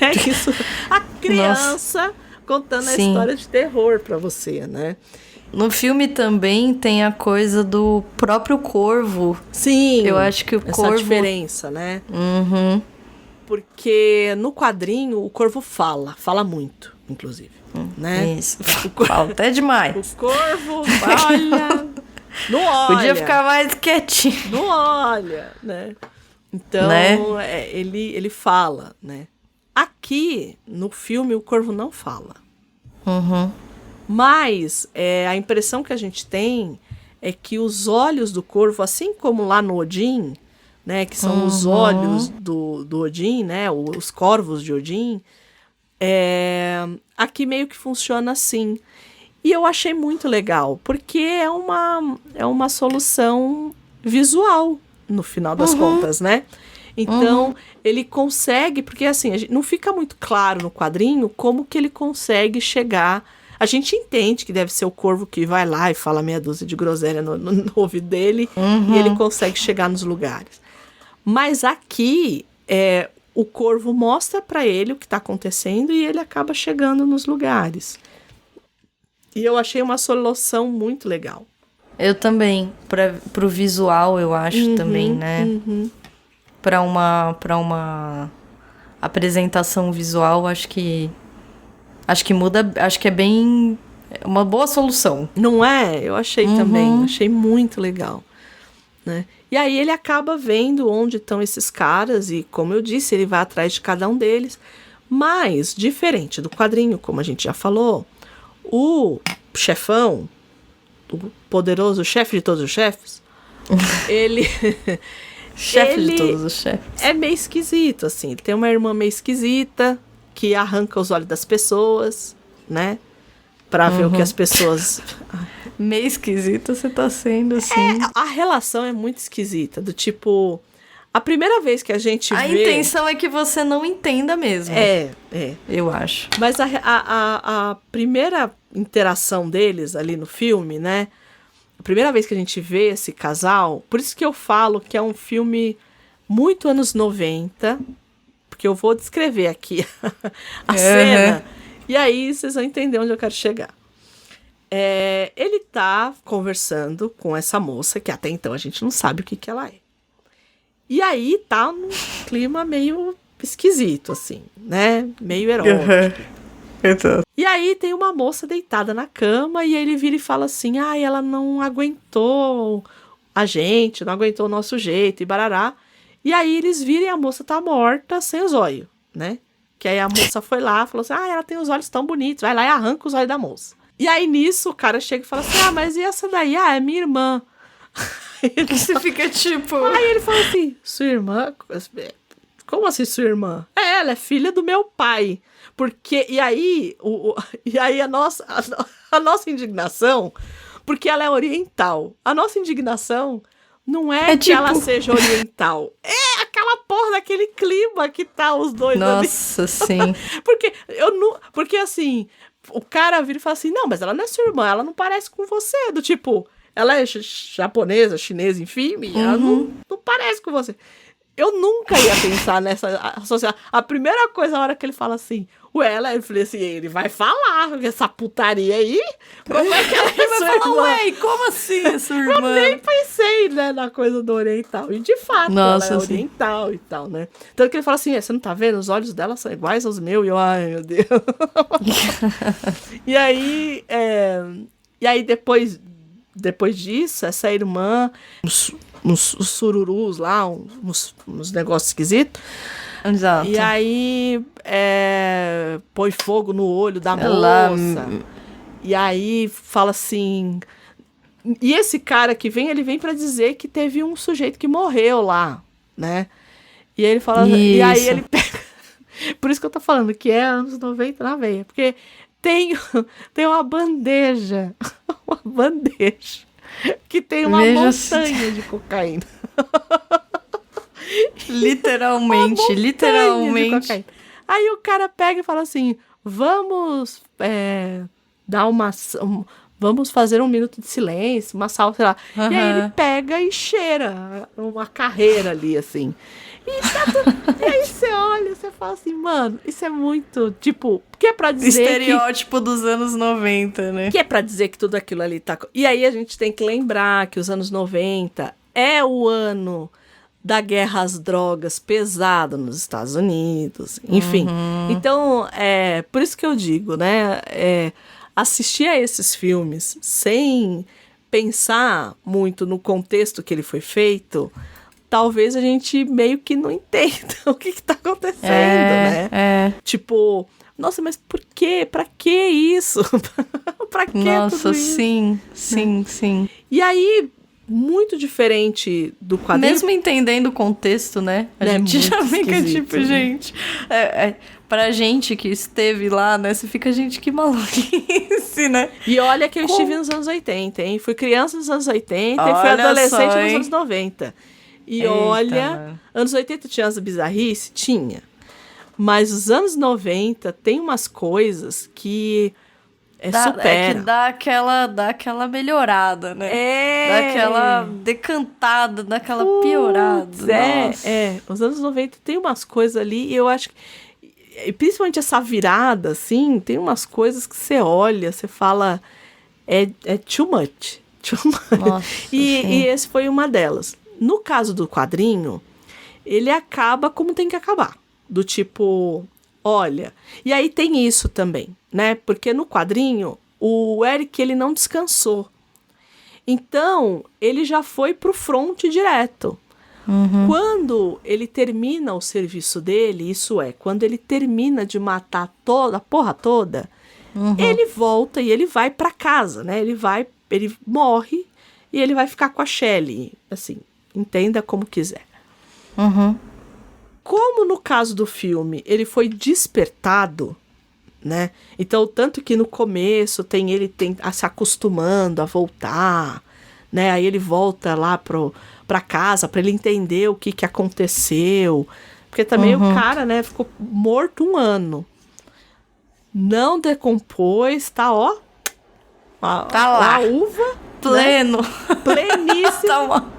é isso. A criança contando a história de terror pra você, né? No filme também tem a coisa do próprio corvo. Sim. Eu acho que o essa corvo... diferença, né? Porque no quadrinho o corvo fala muito, inclusive, né? Isso. Fala até demais. O corvo, olha, não olha. Podia ficar mais quietinho. Não olha, né? Então, né? Ele fala, né? Aqui, no filme, o corvo não fala. Mas a impressão que a gente tem é que os olhos do corvo, assim como lá no Odin, né, que são os olhos do Odin, né, os corvos de Odin, aqui meio que funciona assim. E eu achei muito legal, porque é uma solução visual, no final das contas, né? Então, ele consegue, porque assim, não fica muito claro no quadrinho como que ele consegue chegar. A gente entende que deve ser o corvo que vai lá e fala meia dúzia de groselha no ouvido dele, e ele consegue chegar nos lugares. Mas aqui, o corvo mostra pra ele o que tá acontecendo e ele acaba chegando nos lugares. E eu achei uma solução muito legal. Eu também. Pro visual, eu acho também, né? Pra uma apresentação visual, acho que muda, acho que é bem uma boa solução. Não é? Eu achei também, achei muito legal, né? E aí ele acaba vendo onde estão esses caras e, como eu disse, ele vai atrás de cada um deles. Mas, diferente do quadrinho, como a gente já falou, o chefão, o poderoso chefe de todos os chefes, ele... Chefe de todos os chefes. É meio esquisito, assim. Ele tem uma irmã meio esquisita que arranca os olhos das pessoas, né? Pra ver o que as pessoas... Meio esquisito você tá sendo, assim. A relação é muito esquisita, do tipo... A primeira vez que a gente vê... A intenção é que você não entenda mesmo. Eu acho. Mas a primeira interação deles ali no filme, né? A primeira vez que a gente vê esse casal... Por isso que eu falo que é um filme muito anos 90... Porque eu vou descrever aqui a cena. E aí vocês vão entender onde eu quero chegar. Ele tá conversando com essa moça, que até então a gente não sabe o que ela é. E aí tá num clima meio esquisito, assim, né? Meio erótico. Exato. E aí tem uma moça deitada na cama e ele vira e fala assim, ela não aguentou a gente, não aguentou o nosso jeito e barará. E aí eles viram e a moça tá morta sem os olhos, né? Que aí a moça foi lá, falou assim, ela tem os olhos tão bonitos, vai lá e arranca os olhos da moça. E aí nisso o cara chega e fala assim, mas e essa daí? É minha irmã. Você fica tipo... Aí ele fala assim, sua irmã? Como assim sua irmã? Ela é filha do meu pai. Porque, e aí a nossa indignação, porque ela é oriental, a nossa indignação não é que ela seja oriental, é aquela porra daquele clima que tá os dois ali. Nossa, sim. Porque assim, o cara vira e fala assim, não, mas ela não é sua irmã, ela não parece com você, do tipo, ela é japonesa, chinesa, enfim, ela não parece com você. Eu nunca ia pensar nessa associação. A primeira coisa, a hora que ele fala assim, eu falei assim, ele vai falar essa putaria aí? Como é que ela é sua irmã? Como assim é sua irmã? Eu nem pensei, né, na coisa do oriental. E de fato, ela é oriental e tal, né? Tanto que ele fala assim, você não tá vendo? Os olhos dela são iguais aos meus. E eu, ai, meu Deus. E aí depois disso, essa irmã... Uns sururus lá, uns negócios esquisitos. Exato. E aí põe fogo no olho da moça. E aí fala assim... E esse cara que vem, ele vem pra dizer que teve um sujeito que morreu lá, né? E aí ele fala... E aí ele pega... Por isso que eu tô falando que é anos 90 na veia. Porque tem uma bandeja. Uma bandeja. Que tem uma montanha de cocaína. Literalmente, literalmente. Aí o cara pega e fala assim, vamos vamos fazer um minuto de silêncio, uma salva, sei lá. E aí ele pega e cheira uma carreira ali, assim. E aí você olha, você fala assim, mano, isso é muito, tipo, que é pra dizer estereótipo dos anos 90, né? Que é pra dizer que tudo aquilo ali tá... E aí a gente tem que lembrar que os anos 90 é o ano da guerra às drogas pesada nos Estados Unidos, enfim. Então, por isso que eu digo, né, assistir a esses filmes sem pensar muito no contexto que ele foi feito, talvez a gente meio que não entenda o que tá acontecendo, né? Tipo, nossa, mas por quê? Pra que isso? Pra que tudo isso? Sim. E aí, muito diferente do quadrinho... Mesmo entendendo o contexto, né? A gente já fica tipo, né? Gente... Pra gente que esteve lá, né? Você fica, gente, que maluquice, né? E olha que eu estive nos anos 80, hein? Fui criança nos anos 80 e fui adolescente nos anos 90. E olha, anos 80 tinha as bizarrices? Tinha. Mas os anos 90 tem umas coisas que supera. Que dá aquela melhorada, né? Dá aquela decantada, dá aquela piorada. Os anos 90 tem umas coisas ali e eu acho que... Principalmente essa virada, assim, tem umas coisas que você olha, você fala... É too much. Nossa, e esse foi uma delas. No caso do quadrinho, ele acaba como tem que acabar. Do tipo, olha... E aí tem isso também, né? Porque no quadrinho, o Eric, ele não descansou. Então, ele já foi pro front direto. Quando ele termina o serviço dele, isso é, quando ele termina de matar a porra toda, ele volta e ele vai pra casa, né? Ele morre e ele vai ficar com a Shelley, assim, entenda como quiser. Como no caso do filme, ele foi despertado, né? Então, tanto que no começo ele se acostumando a voltar, né? Aí ele volta lá pra casa, pra ele entender o que aconteceu. Porque também o cara, né, ficou morto 1 ano. Não decompôs, tá, ó. Tá lá. A uva. Pleno. Né? Pleníssimo.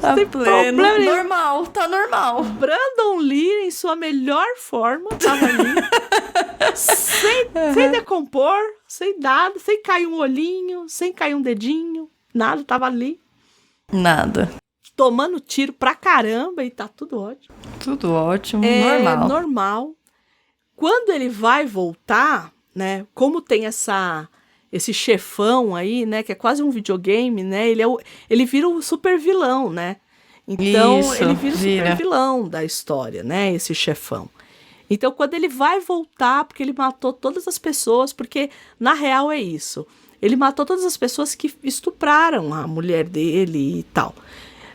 Tá pleno. Normal, tá normal. Brandon Lee, em sua melhor forma, tava ali. sem decompor, sem nada, sem cair um olhinho, sem cair um dedinho. Nada, tava ali. Nada. Tomando tiro pra caramba e tá tudo ótimo. Tudo ótimo, normal. Quando ele vai voltar, né, como tem esse chefão aí, né, que é quase um videogame, né, ele vira o super vilão, né. Então, ele vira o super vilão da história, né, esse chefão. Então, quando ele vai voltar, porque ele matou todas as pessoas, porque na real é isso. Ele matou todas as pessoas que estupraram a mulher dele e tal.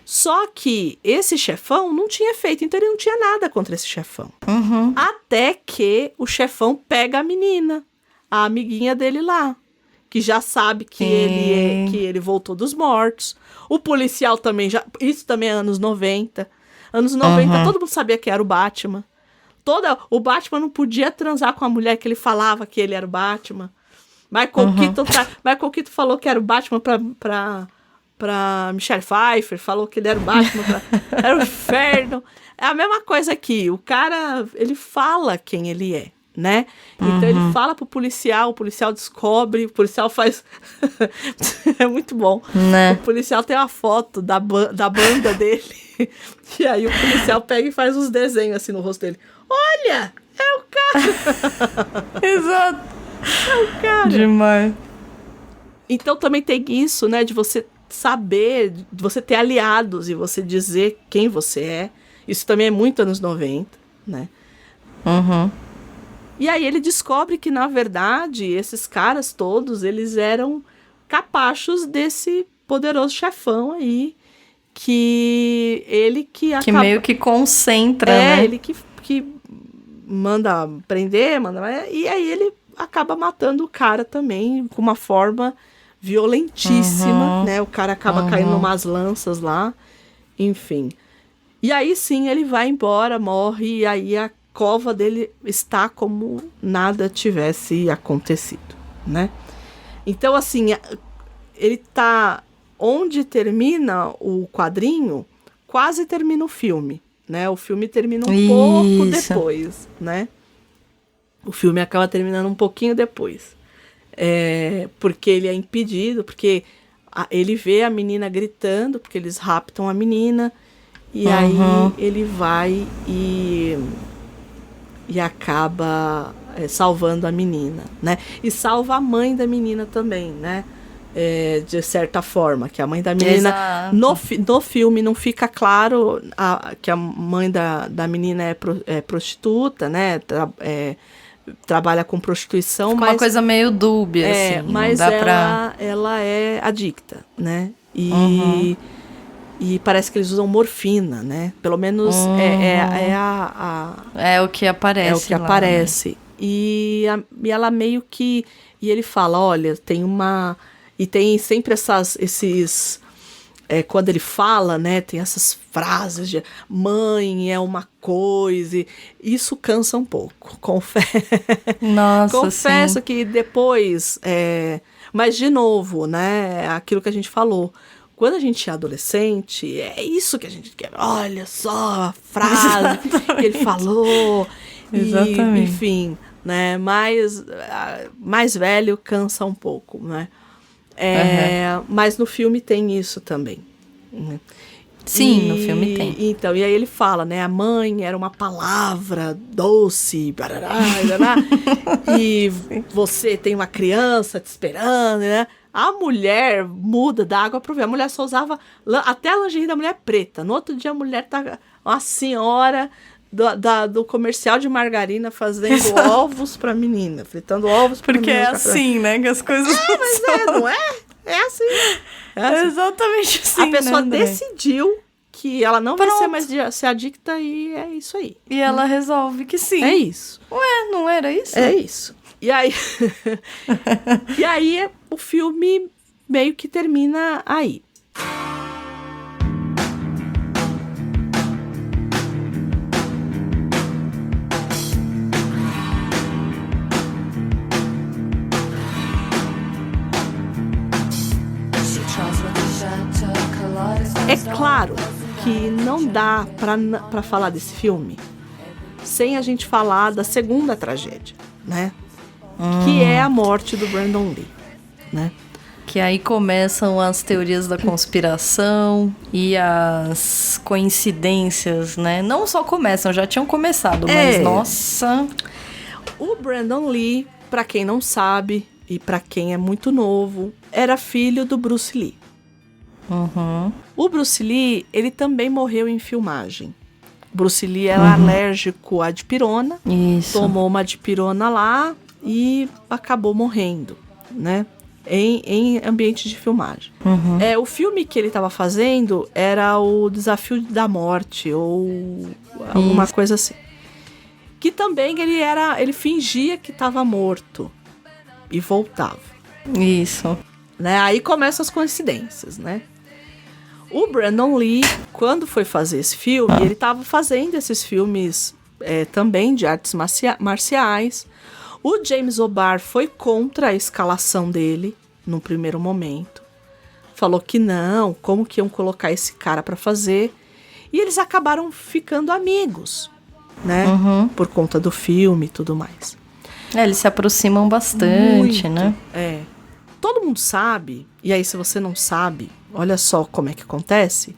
Só que esse chefão não tinha feito, então ele não tinha nada contra esse chefão. Até que o chefão pega a menina, a amiguinha dele lá, que já sabe que ele voltou dos mortos. O policial também isso também é anos 90. Anos 90, todo mundo sabia que era o Batman. O Batman não podia transar com a mulher que ele falava que ele era o Batman. Michael Keaton falou que era o Batman pra Michelle Pfeiffer, falou que ele era o Batman era o inferno. É a mesma coisa aqui, o cara, ele fala quem ele é, né? Então ele fala pro policial, o policial descobre, o policial faz... É muito bom. Né? O policial tem uma foto da banda dele, e aí o policial pega e faz uns desenhos assim no rosto dele. Olha, é o cara! Exato. É o cara. Demais. Então também tem isso, né, de você saber, de você ter aliados e você dizer quem você é. Isso também é muito anos 90, né? E aí ele descobre que, na verdade, esses caras todos, eles eram capachos desse poderoso chefão aí, que ele que acaba... Que meio que concentra, né? ele que manda prender, e aí ele acaba matando o cara também, com uma forma violentíssima, né? O cara acaba caindo numas lanças lá, enfim. E aí sim, ele vai embora, morre, e aí a cova dele está como nada tivesse acontecido, né? Então, assim, ele tá... Onde termina o quadrinho, quase termina o filme, né? O filme termina um pouco depois, né? O filme acaba terminando um pouquinho depois. Porque ele é impedido, porque ele vê a menina gritando, porque eles raptam a menina, e aí ele vai e acaba salvando a menina, né? E salva a mãe da menina também, né? De certa forma, que a mãe da menina... No filme não fica claro que a mãe da menina é prostituta, né? Trabalha com prostituição. Fica mas uma coisa meio dúbia, assim. Mas ela é adicta, né? E parece que eles usam morfina, né? Pelo menos é o que aparece. É o que lá, aparece. Né? E ela meio que... E ele fala, olha, tem uma... E tem sempre esses... quando ele fala, né? Tem essas frases de mãe é uma coisa. Isso cansa um pouco. Nossa, Confesso sim. que depois... mas, de novo, né? Aquilo que a gente falou. Quando a gente é adolescente, é isso que a gente quer. Olha só a frase que ele falou. Exatamente. Enfim, né? Mais velho cansa um pouco, né? Mas no filme tem isso também. Né? Sim, no filme tem. Então, e aí ele fala, né? A mãe era uma palavra doce, barará, barará, e você tem uma criança te esperando, né? A mulher muda da água pro vinho. A mulher só usava até a lingerie da mulher preta. No outro dia a mulher tá uma senhora do comercial de margarina fazendo ovos pra menina, fritando ovos pra Porque menina. é assim, né, que as coisas Mas não é? É assim. É exatamente assim. A pessoa né, decidiu que ela não vai ser mais ser adicta e é isso aí. E ela resolve que sim. É isso. Ué, não era isso? É isso. E aí, o filme meio que termina aí. É claro que não dá pra falar desse filme sem a gente falar da segunda tragédia, né? Que é a morte do Brandon Lee, né? Que aí começam as teorias da conspiração e as coincidências, né? Não só começam, já tinham começado, mas nossa... O Brandon Lee, pra quem não sabe e pra quem é muito novo, era filho do Bruce Lee. O Bruce Lee, ele também morreu em filmagem. Bruce Lee era alérgico à dipirona, tomou uma dipirona lá e acabou morrendo, né? Em ambiente de filmagem. O filme que ele estava fazendo era o Desafio da Morte ou alguma coisa assim. Que também ele fingia que estava morto e voltava. Isso. Né? Aí começam as coincidências, né? O Brandon Lee, quando foi fazer esse filme, ele estava fazendo esses filmes também de artes marciais. O James O'Barr foi contra a escalação dele, num primeiro momento. Falou que não, como que iam colocar esse cara para fazer. E eles acabaram ficando amigos, né? Por conta do filme e tudo mais. Eles se aproximam bastante, né? Todo mundo sabe, e aí se você não sabe, olha só como é que acontece.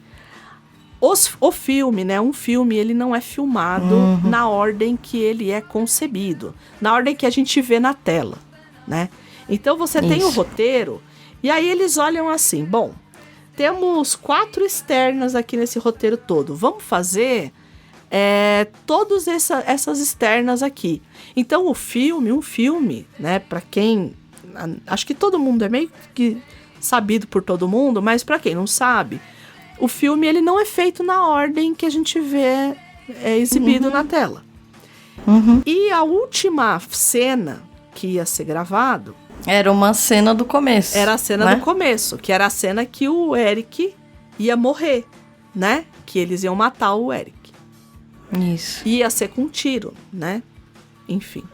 O filme, né? Um filme, ele não é filmado na ordem que ele é concebido. Na ordem que a gente vê na tela, né? Então você tem o roteiro, e aí eles olham assim, bom, temos 4 externas aqui nesse roteiro todo. Vamos fazer Todas essas externas aqui. Então um filme, né, pra quem... Acho que todo mundo é meio que sabido por todo mundo, mas pra quem não sabe, o filme ele não é feito na ordem que a gente vê exibido na tela. E a última cena que ia ser gravado... Era uma cena do começo. Era a cena do começo, que era a cena que o Eric ia morrer, né? Que eles iam matar o Eric. Isso. Ia ser com um tiro, né? Enfim.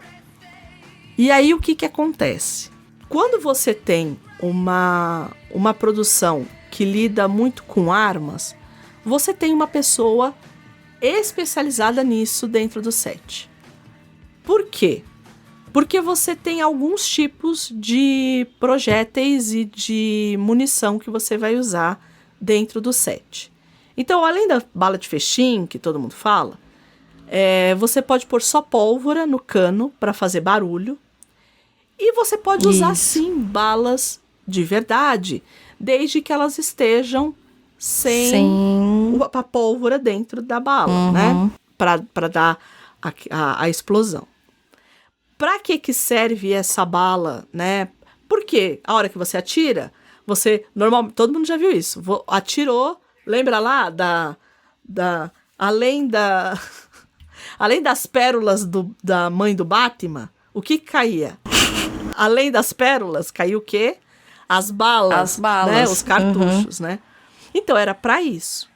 E aí o que acontece? Quando você tem uma produção que lida muito com armas, você tem uma pessoa especializada nisso dentro do set. Por quê? Porque você tem alguns tipos de projéteis e de munição que você vai usar dentro do set. Então, além da bala de festim, que todo mundo fala, você pode pôr só pólvora no cano para fazer barulho. E você pode usar, sim, balas de verdade, desde que elas estejam sem a pólvora dentro da bala, né? Para dar a explosão. Para que serve essa bala, né? Porque a hora que você atira, normalmente, todo mundo já viu isso, atirou, lembra lá além das pérolas da mãe do Batman, o que caía? Além das pérolas, caiu o quê? As balas. Né? Os cartuchos, né? Então, era para isso.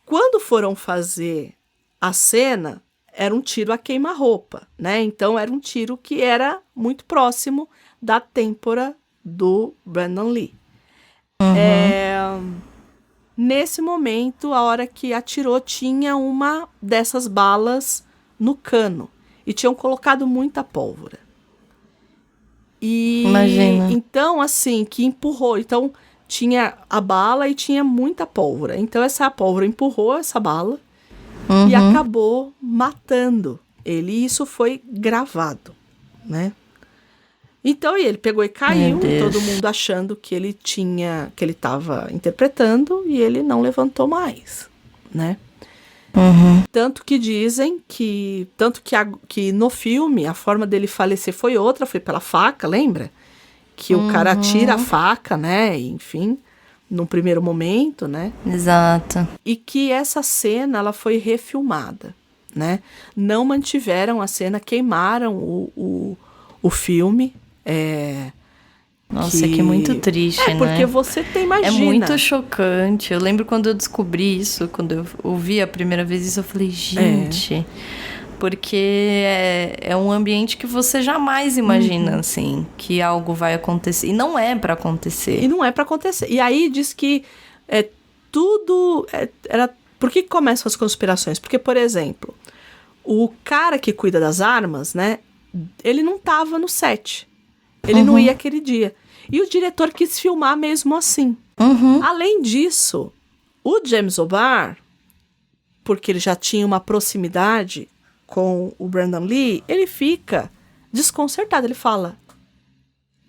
Quando foram fazer a cena, era um tiro a queima-roupa, né? Então, era um tiro que era muito próximo da têmpora do Brandon Lee. Nesse momento, a hora que atirou, tinha uma dessas balas no cano. E tinham colocado muita pólvora. E imagina. Então, assim, que empurrou. Então, tinha a bala e tinha muita pólvora. Então, essa pólvora empurrou essa bala e acabou matando ele. E isso foi gravado, né? Então, ele pegou e caiu, todo mundo achando que ele estava interpretando, e ele não levantou mais, né? Tanto que dizem que no filme a forma dele falecer foi outra, foi pela faca, lembra? Que o cara tira a faca, né? Enfim, num primeiro momento, né? Exato. E que essa cena, ela foi refilmada, né? Não mantiveram a cena, queimaram o filme. Nossa, que muito triste, né? Porque você imagina. É muito chocante. Eu lembro quando eu descobri isso, quando eu ouvi a primeira vez isso, eu falei, gente... Porque é um ambiente que você jamais imagina, assim, que algo vai acontecer. E não é pra acontecer. E aí diz que tudo... Por que começam as conspirações? Porque, por exemplo, o cara que cuida das armas, né? Ele não tava no set. Ele não ia aquele dia. E o diretor quis filmar mesmo assim. Além disso, o James O'Barr, porque ele já tinha uma proximidade com o Brandon Lee, ele fica desconcertado. Ele fala,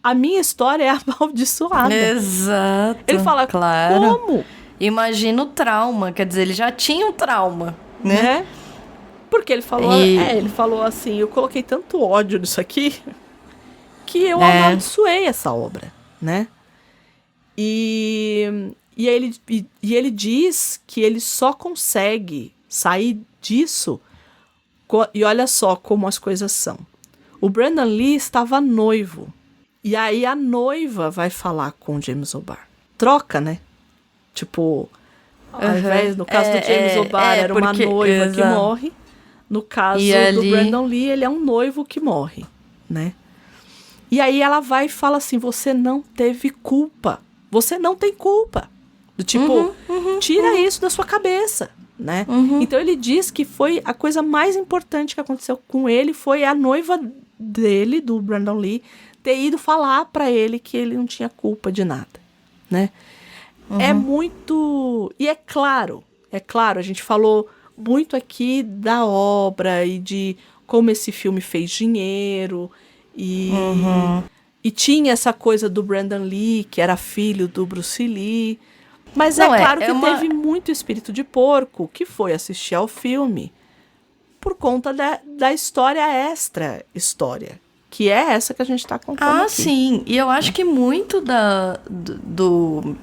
a minha história é amaldiçoada. Exato. Ele fala, claro. Como? Imagina o trauma. Quer dizer, ele já tinha um trauma, né? Porque ele falou, ele falou assim, eu coloquei tanto ódio nisso aqui que eu amaldiçoei essa obra, né? E ele diz que ele só consegue sair disso, e olha só como as coisas são. O Brandon Lee estava noivo, e aí a noiva vai falar com o James O'Barr. Troca, né? Tipo, ao invés, no caso do James O'Barr, era uma noiva que morre. No caso do Brandon Lee, ele é um noivo que morre, né? E aí ela vai e fala assim, você não teve culpa. Você não tem culpa. Tipo, tira isso da sua cabeça, né? Então ele diz que foi a coisa mais importante que aconteceu com ele, foi a noiva dele, do Brandon Lee, ter ido falar pra ele que ele não tinha culpa de nada, né? É muito... E é claro, a gente falou muito aqui da obra e de como esse filme fez dinheiro e tinha essa coisa do Brandon Lee, que era filho do Bruce Lee, mas claro que teve muito espírito de porco que foi assistir ao filme por conta da história extra-história, que é essa que a gente tá contando aqui. Sim. E eu acho que muito do...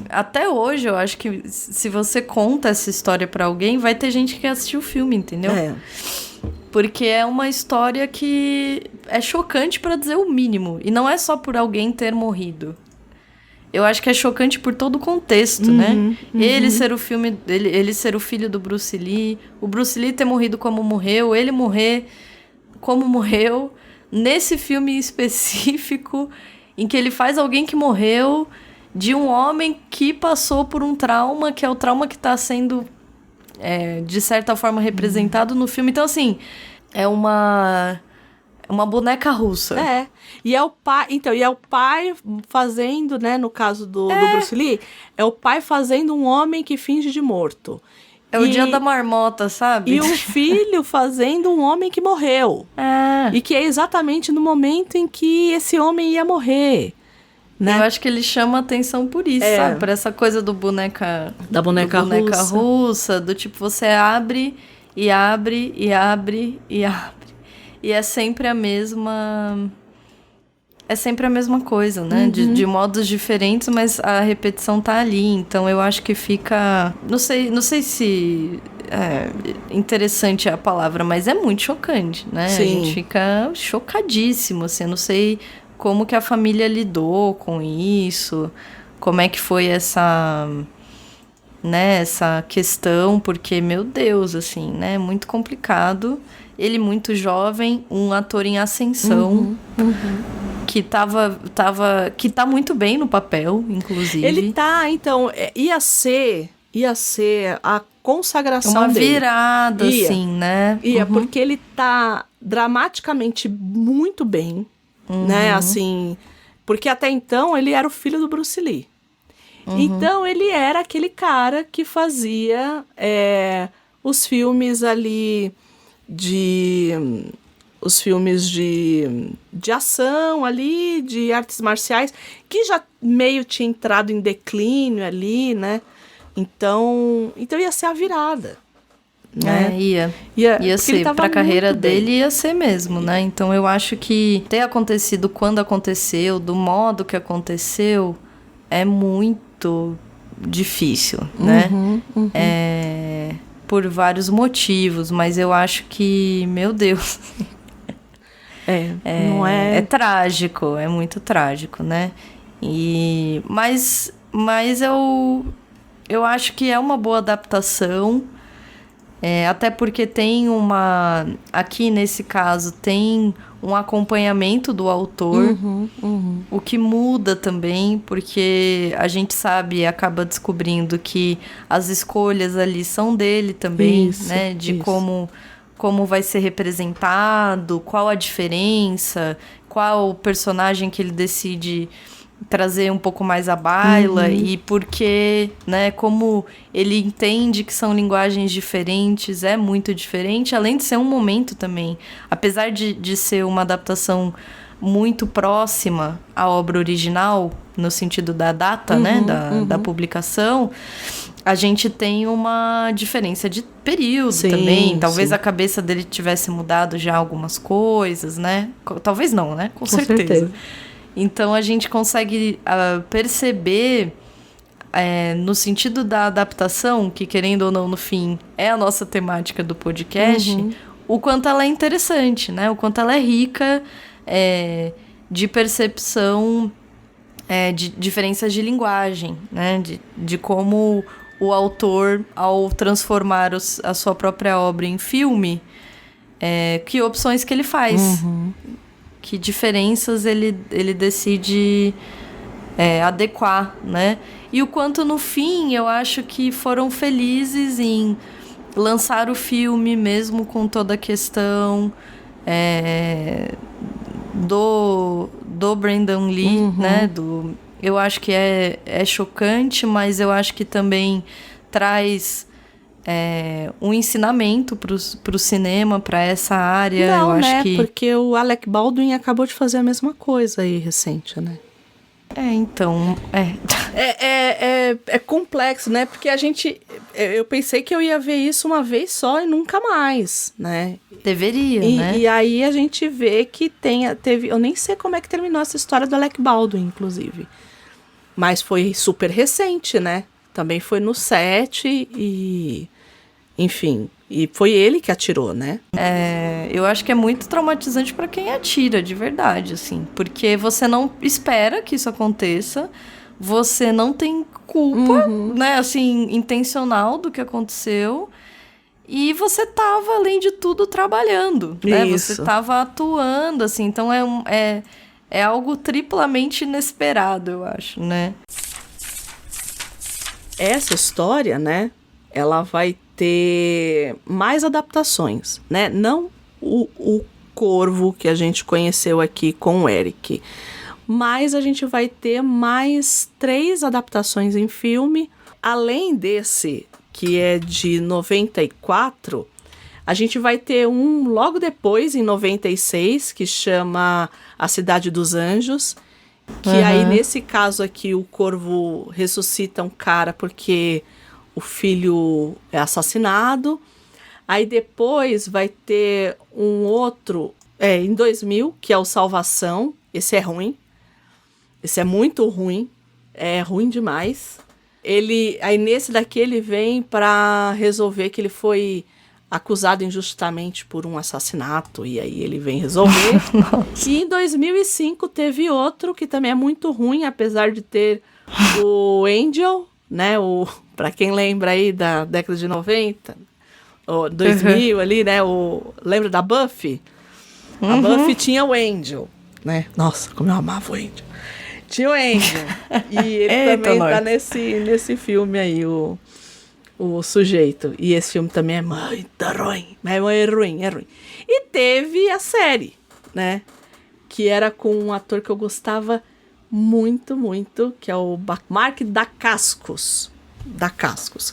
Até hoje, eu acho que se você conta essa história pra alguém, vai ter gente que quer assistir o filme, entendeu? Porque é uma história que é chocante pra dizer o mínimo. E não é só por alguém ter morrido. Eu acho que é chocante por todo o contexto, né? Ele ser o filho do Bruce Lee, o Bruce Lee ter morrido como morreu, ele morrer como morreu, nesse filme específico, em que ele faz alguém que morreu, de um homem que passou por um trauma, que é o trauma que está sendo, de certa forma, representado no filme. Então, assim, é uma boneca russa. E é o pai fazendo, né, no caso do Bruce Lee, é o pai fazendo um homem que finge de morto. É o dia da marmota, sabe? E o filho fazendo um homem que morreu. E que é exatamente no momento em que esse homem ia morrer. Né? Eu acho que ele chama atenção por isso, sabe? Por essa coisa da boneca russa, do tipo, você abre e abre e abre e abre. E é sempre a mesma coisa, né? De modos diferentes, mas a repetição tá ali. Então eu acho que fica... Não sei se interessante é a palavra, mas é muito chocante, né? Sim. A gente fica chocadíssimo, assim. Eu não sei como que a família lidou com isso, como é que foi essa questão, porque, meu Deus, assim, né? Muito complicado. Ele muito jovem, um ator em ascensão, que que tá muito bem no papel, inclusive. Ele tá, então, ia ser a consagração dele. Uma virada, assim, né? Porque ele tá dramaticamente muito bem, né? Assim, porque até então ele era o filho do Bruce Lee. Então ele era aquele cara que fazia os filmes ali os filmes de ação ali, de artes marciais, que já meio tinha entrado em declínio ali, né? Então ia ser a virada, né? Ia ser, pra carreira dele ia ser mesmo, né? Então eu acho que ter acontecido quando aconteceu, do modo que aconteceu, é muito difícil, né? Por vários motivos, mas eu acho que, meu Deus, não é... É trágico, é muito trágico, né? Mas eu acho que é uma boa adaptação, até porque tem aqui nesse caso, tem um acompanhamento do autor, o que muda também, porque a gente sabe, acaba descobrindo que as escolhas ali são dele também, né? De como vai ser representado, qual a diferença, qual o personagem que ele decide trazer um pouco mais à baila e porque, né, como ele entende que são linguagens diferentes, é muito diferente, além de ser um momento também. Apesar de ser uma adaptação muito próxima à obra original, no sentido da data, né, da publicação, a gente tem uma diferença de período também. Talvez a cabeça dele tivesse mudado já algumas coisas, né? Talvez não, né? Com certeza. Então, a gente consegue perceber, no sentido da adaptação, que querendo ou não, no fim, é a nossa temática do podcast, o quanto ela é interessante, né? O quanto ela é rica de percepção, de diferenças de linguagem, né? De como o autor, ao transformar a sua própria obra em filme, que opções que ele faz. Que diferenças ele decide adequar, né? E o quanto, no fim, eu acho que foram felizes em lançar o filme, mesmo com toda a questão do Brandon Lee, né? Eu acho que é chocante, mas eu acho que também traz... um ensinamento pro cinema, para essa área. Não, eu acho né? que... Porque o Alec Baldwin acabou de fazer a mesma coisa aí, recente, né? Então, É complexo, né? Porque eu pensei que eu ia ver isso uma vez só e nunca mais, né? Deveria, né? E aí a gente vê que teve... Eu nem sei como é que terminou essa história do Alec Baldwin, inclusive. Mas foi super recente, né? Também foi no set e... Enfim, e foi ele que atirou, né? Eu acho que é muito traumatizante pra quem atira, de verdade, assim. Porque você não espera que isso aconteça, você não tem culpa, né, assim, intencional do que aconteceu. E você tava, além de tudo, trabalhando, né? Isso. Você tava atuando, assim. Então é algo triplamente inesperado, eu acho, né? Essa história, né? Ela vai ter mais adaptações, né? Não o Corvo que a gente conheceu aqui com o Eric, mas a gente vai ter mais 3 adaptações em filme. Além desse, que é de 94, a gente vai ter um logo depois, em 96, que chama A Cidade dos Anjos, que aí, nesse caso aqui, o Corvo ressuscita um cara porque o filho é assassinado. Aí depois vai ter um outro, em 2000, que é o Salvação. Esse é ruim. Esse é muito ruim. É ruim demais. Aí nesse daqui ele vem para resolver que ele foi acusado injustamente por um assassinato. E aí ele vem resolver. E em 2005 teve outro que também é muito ruim, apesar de ter o Angel, né? Pra quem lembra aí da década de 90, ou 2000 ali, né? Lembra da Buffy? A Buffy tinha o Angel, né? Nossa, como eu amava o Angel. Tinha o Angel. E ele também tá nesse filme aí, o sujeito. E esse filme também é muito ruim. Mas é ruim. E teve a série, né? Que era com um ator que eu gostava muito, muito, que é o Mark Dacascos.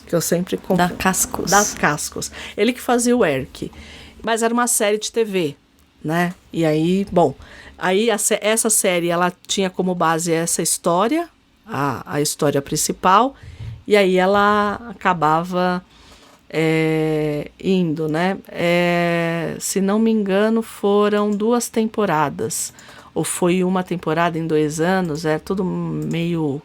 Que eu sempre compro. Dacascos. Ele que fazia o Eric. Mas era uma série de TV, né? E aí, bom, essa série, ela tinha como base essa história, a história principal, e aí ela acabava indo, né? Se não me engano, foram 2 temporadas, ou foi uma temporada em 2 anos, tudo meio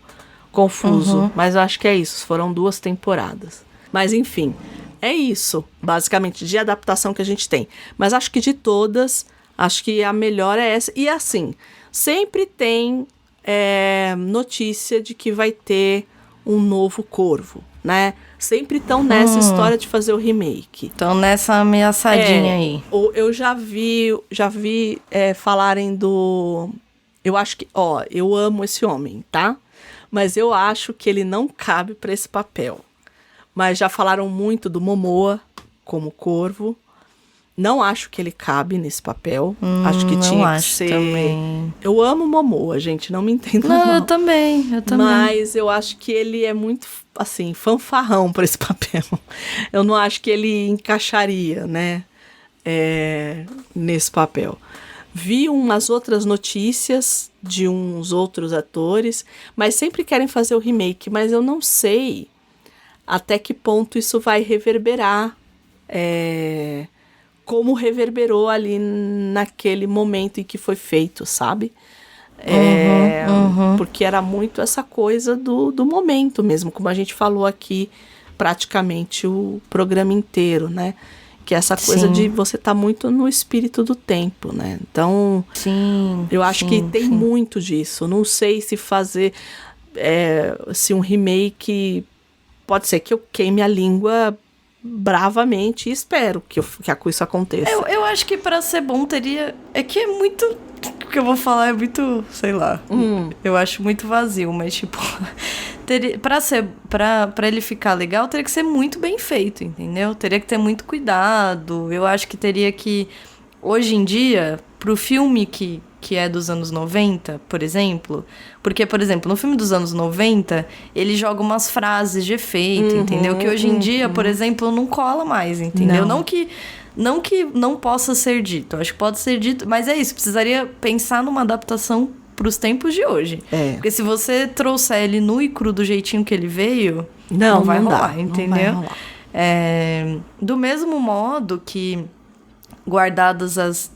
confuso, mas eu acho que é isso, foram 2 temporadas. Mas enfim, é isso, basicamente, de adaptação que a gente tem. Mas acho que de todas, acho que a melhor é essa. E assim, sempre tem notícia de que vai ter um novo Corvo, né? Sempre estão nessa história de fazer o remake. Então nessa ameaçadinha aí. Eu já vi falarem do... Eu acho que... eu amo esse homem, tá? Mas eu acho que ele não cabe para esse papel. Mas já falaram muito do Momoa como Corvo. Não acho que ele cabe nesse papel. Acho que tinha que ser... Também. Eu amo Momoa, gente. Não me entendo mal. Eu também. Mas eu acho que ele é muito, assim, fanfarrão para esse papel. Eu não acho que ele encaixaria, né? Nesse papel. Vi umas outras notícias de uns outros atores, mas sempre querem fazer o remake, mas eu não sei até que ponto isso vai reverberar, como reverberou ali naquele momento em que foi feito, sabe? Porque era muito essa coisa do momento mesmo, como a gente falou aqui praticamente o programa inteiro, né? Que é essa coisa de você estar muito no espírito do tempo, né? Então, eu acho que tem muito disso. Não sei se fazer se um remake... Pode ser que eu queime a língua bravamente e espero que isso aconteça. Eu acho que pra ser bom teria... É que é muito... O que eu vou falar é muito, sei lá. Eu acho muito vazio, mas tipo... Pra ele ficar legal, teria que ser muito bem feito, entendeu? Teria que ter muito cuidado. Eu acho que teria que... Hoje em dia, pro filme que é dos anos 90, por exemplo... Porque, por exemplo, no filme dos anos 90, ele joga umas frases de efeito, entendeu? Que hoje em dia, por exemplo, não cola mais, entendeu? Não que não possa ser dito. Acho que pode ser dito, mas é isso. Precisaria pensar numa adaptação pros tempos de hoje. Porque se você trouxer ele nu e cru do jeitinho que ele veio, não vai rolar, entendeu? Não vai rolar. Do mesmo modo que, guardadas as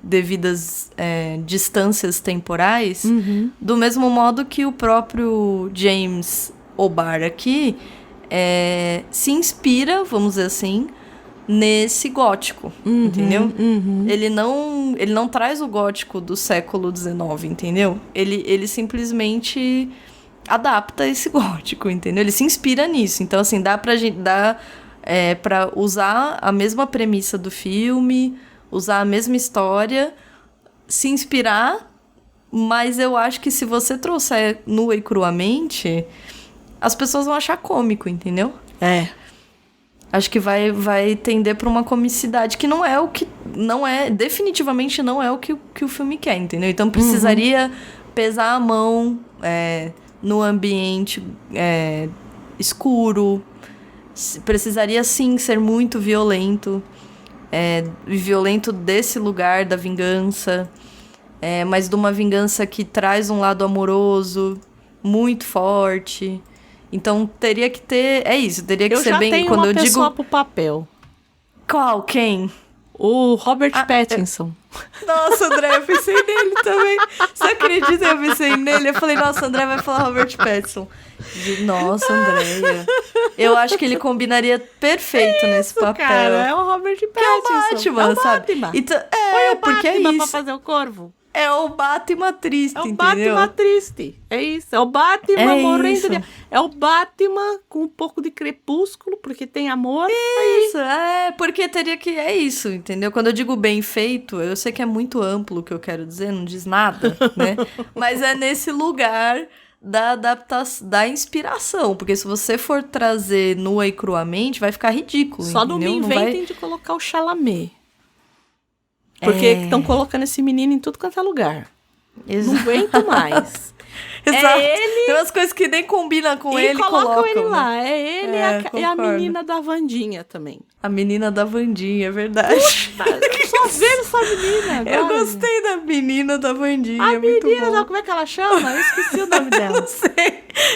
devidas distâncias temporais, do mesmo modo que o próprio James O'Barr aqui se inspira, vamos dizer assim, nesse gótico, entendeu? Ele não traz o gótico do século XIX, entendeu? Ele simplesmente adapta esse gótico, entendeu? Ele se inspira nisso. Então, assim, dá pra usar a mesma premissa do filme, usar a mesma história, se inspirar, mas eu acho que se você trouxer nua e cruamente, as pessoas vão achar cômico, entendeu? Acho que vai tender pra uma comicidade que não é o que... definitivamente não é o que o filme quer, entendeu? Então precisaria pesar a mão no ambiente escuro. Precisaria, sim, ser muito violento. Violento desse lugar da vingança. Mas de uma vingança que traz um lado amoroso, muito forte... Então, teria que ter... teria que ser bem... Eu já tenho quando uma eu pessoa digo... pro papel. Qual? Quem? O Robert Pattinson. Nossa, André, eu pensei nele também. Você acredita? Eu pensei nele. Eu falei, nossa, André vai falar Robert Pattinson. Nossa, Andréia. Eu acho que ele combinaria perfeito nesse papel. Cara, é o Robert Pattinson. Que é o Batman, sabe? Então, Põe o porque Batman é isso. pra fazer o corvo. É o Batman triste, É o entendeu? Batman triste. É isso. É o Batman morrendo isso. de... É o Batman com um pouco de crepúsculo, porque tem amor. Isso, porque teria que... É isso, entendeu? Quando eu digo bem feito, eu sei que é muito amplo o que eu quero dizer, não diz nada, né? Mas é nesse lugar da adaptação, da inspiração. Porque se você for trazer nua e cruamente, vai ficar ridículo, Só entendeu? não me inventem de colocar o Chalamet. Porque estão colocando esse menino em tudo quanto é lugar. Não aguento mais. Exato. Ele... Tem umas coisas que nem combinam com ele, colocam ele né? lá. É ele e a concordo. menina da Wandinha também. A menina da Wandinha, é verdade. Só vendo essa menina agora. Eu gostei da menina da Wandinha, A muito menina, bom. como é que ela chama? Eu esqueci o nome dela.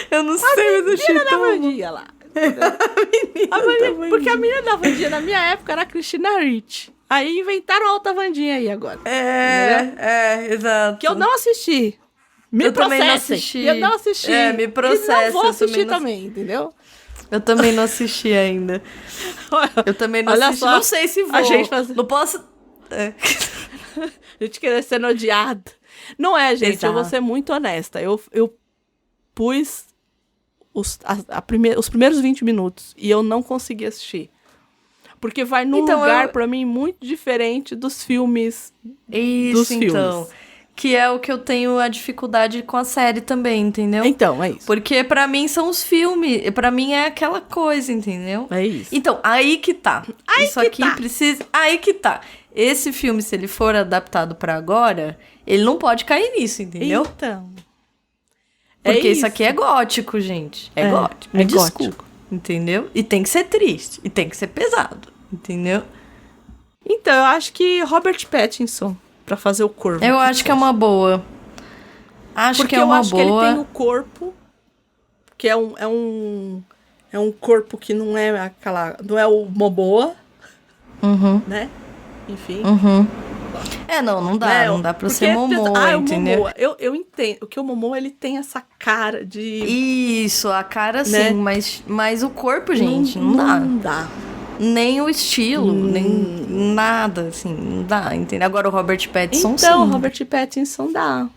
Eu não sei, mas eu achei Menina da tão bom. Wandinha lá. Porque a menina da Wandinha, na minha época, era a Christina Ricci. Aí inventaram a outra Wandinha aí agora. Exato. Que eu não assisti. Eu também não assisti. Eu não assisti. Me processa. E não vou assistir não... também, entendeu? Eu também não assisti ainda. Eu também não Olha assisti. só, Não sei se vou. a gente faz... Não posso... A gente querer ser odiada. Não é, gente. Exato. Eu vou ser muito honesta. Eu pus os primeiros 20 minutos e eu não consegui assistir. Porque vai num lugar, pra mim, muito diferente dos filmes. Isso, então. Filmes. Que é o que eu tenho a dificuldade com a série também, entendeu? Então, é isso. Porque pra mim são os filmes. Pra mim é aquela coisa, entendeu? É isso. Então, aí que tá. Isso que aqui tá. precisa... Aí que tá. Esse filme, se ele for adaptado pra agora, ele não pode cair nisso, entendeu? Então. Porque isso aqui é gótico, gente. É gótico. Me desculpa. Entendeu? E tem que ser triste. E tem que ser pesado. Entendeu? Então, eu acho que Robert Pattinson, pra fazer o corvo. Eu acho que é uma boa. Porque eu acho que ele tem o corpo, que é um corpo que não é aquela... Não é o Momoa, né? Enfim. Não dá. Não dá pra ser Momoa, o entendeu? Momoa. Eu entendo. Porque o Momoa, ele tem essa cara de... Isso, a cara né? sim, mas o corpo, gente, não dá. Não dá. Nem o estilo, nem nada, assim, não dá, entendeu? Agora o Robert Pattinson, Então, sim. Robert Pattinson dá.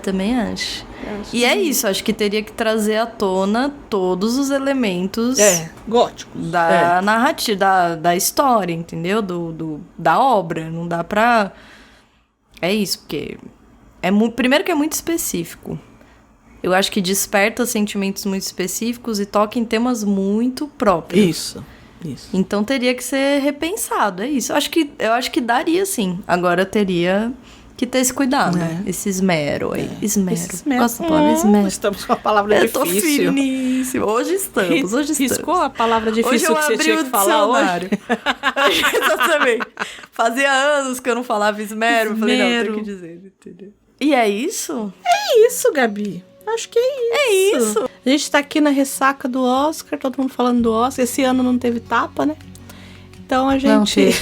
Também acho. E é isso, acho que teria que trazer à tona todos os elementos gótico. da narrativa, da história, entendeu? Da obra. Não dá pra... É isso, porque... Primeiro que é muito específico. Eu acho que desperta sentimentos muito específicos e toca em temas muito próprios. Isso. Então teria que ser repensado, é isso. Eu acho que daria sim. Agora teria que ter esse cuidado. Esse esmero aí. Esmero. Gosto da palavra esmero. Estamos com a palavra difícil. Eu tô finíssimo. Hoje estamos. Riscou a palavra difícil hoje que você tinha que falar hoje? Exatamente. Fazia anos que eu não falava esmero. Eu falei, não, tem que dizer, entendeu? E é isso? É isso, Gabi. Acho que é isso. A gente tá aqui na ressaca do Oscar, todo mundo falando do Oscar. Esse ano não teve tapa, né? Então a gente...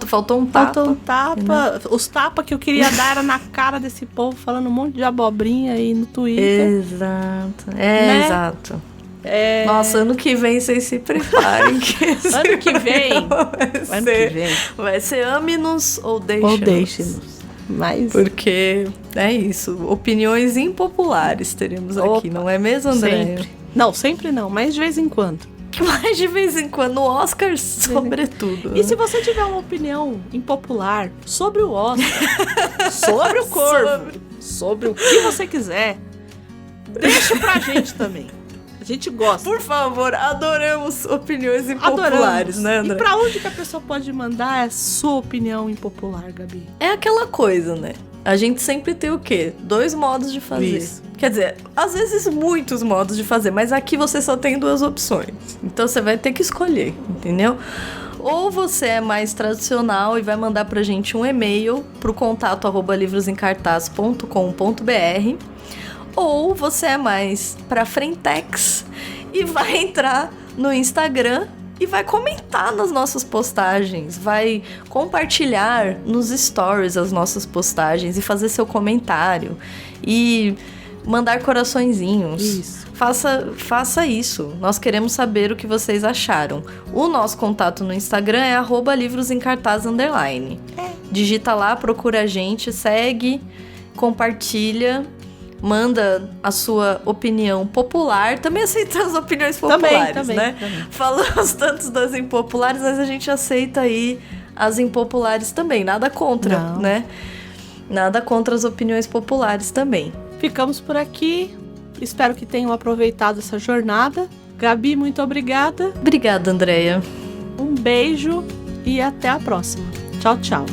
Faltou um tapa. Faltou um tapa. Os tapas que eu queria dar era na cara desse povo, falando um monte de abobrinha aí no Twitter. Exato. Né? Exato. Nossa, ano que vem vocês se preparem. Ano que vem. Vai ser ame-nos ou deixe-nos. Ou deixe-nos. Mas... Porque é isso. Opiniões impopulares teremos aqui, não é mesmo, André? Sempre. Não, sempre não, mas de vez em quando. Mas de vez em quando, no Oscar, sobretudo. E se você tiver uma opinião impopular sobre o Oscar, sobre o Corvo, sobre o que você quiser, deixa pra gente também. A gente gosta. Por favor, adoramos opiniões impopulares, né, André? E pra onde que a pessoa pode mandar a sua opinião impopular, Gabi? É aquela coisa, né? A gente sempre tem o quê? 2 modos de fazer. Isso. Quer dizer, às vezes muitos modos de fazer, mas aqui você só tem 2 opções. Então você vai ter que escolher, entendeu? Ou você é mais tradicional e vai mandar pra gente um e-mail pro contato@livrosemcartaz.com.br, ou você é mais pra frentex e vai entrar no Instagram e vai comentar nas nossas postagens, vai compartilhar nos stories as nossas postagens e fazer seu comentário e mandar coraçõezinhos. Isso. Faça isso. Nós queremos saber o que vocês acharam. O nosso contato no Instagram é @livrosemcartaz_. Digita lá, procura a gente, segue, compartilha, manda a sua opinião popular. Também aceita as opiniões populares, né? Também. Falamos tantos das impopulares, mas a gente aceita aí as impopulares também. Nada contra, né? Nada contra as opiniões populares também. Ficamos por aqui. Espero que tenham aproveitado essa jornada. Gabi, muito obrigada. Obrigada, Andréia. Um beijo e até a próxima. Tchau, tchau.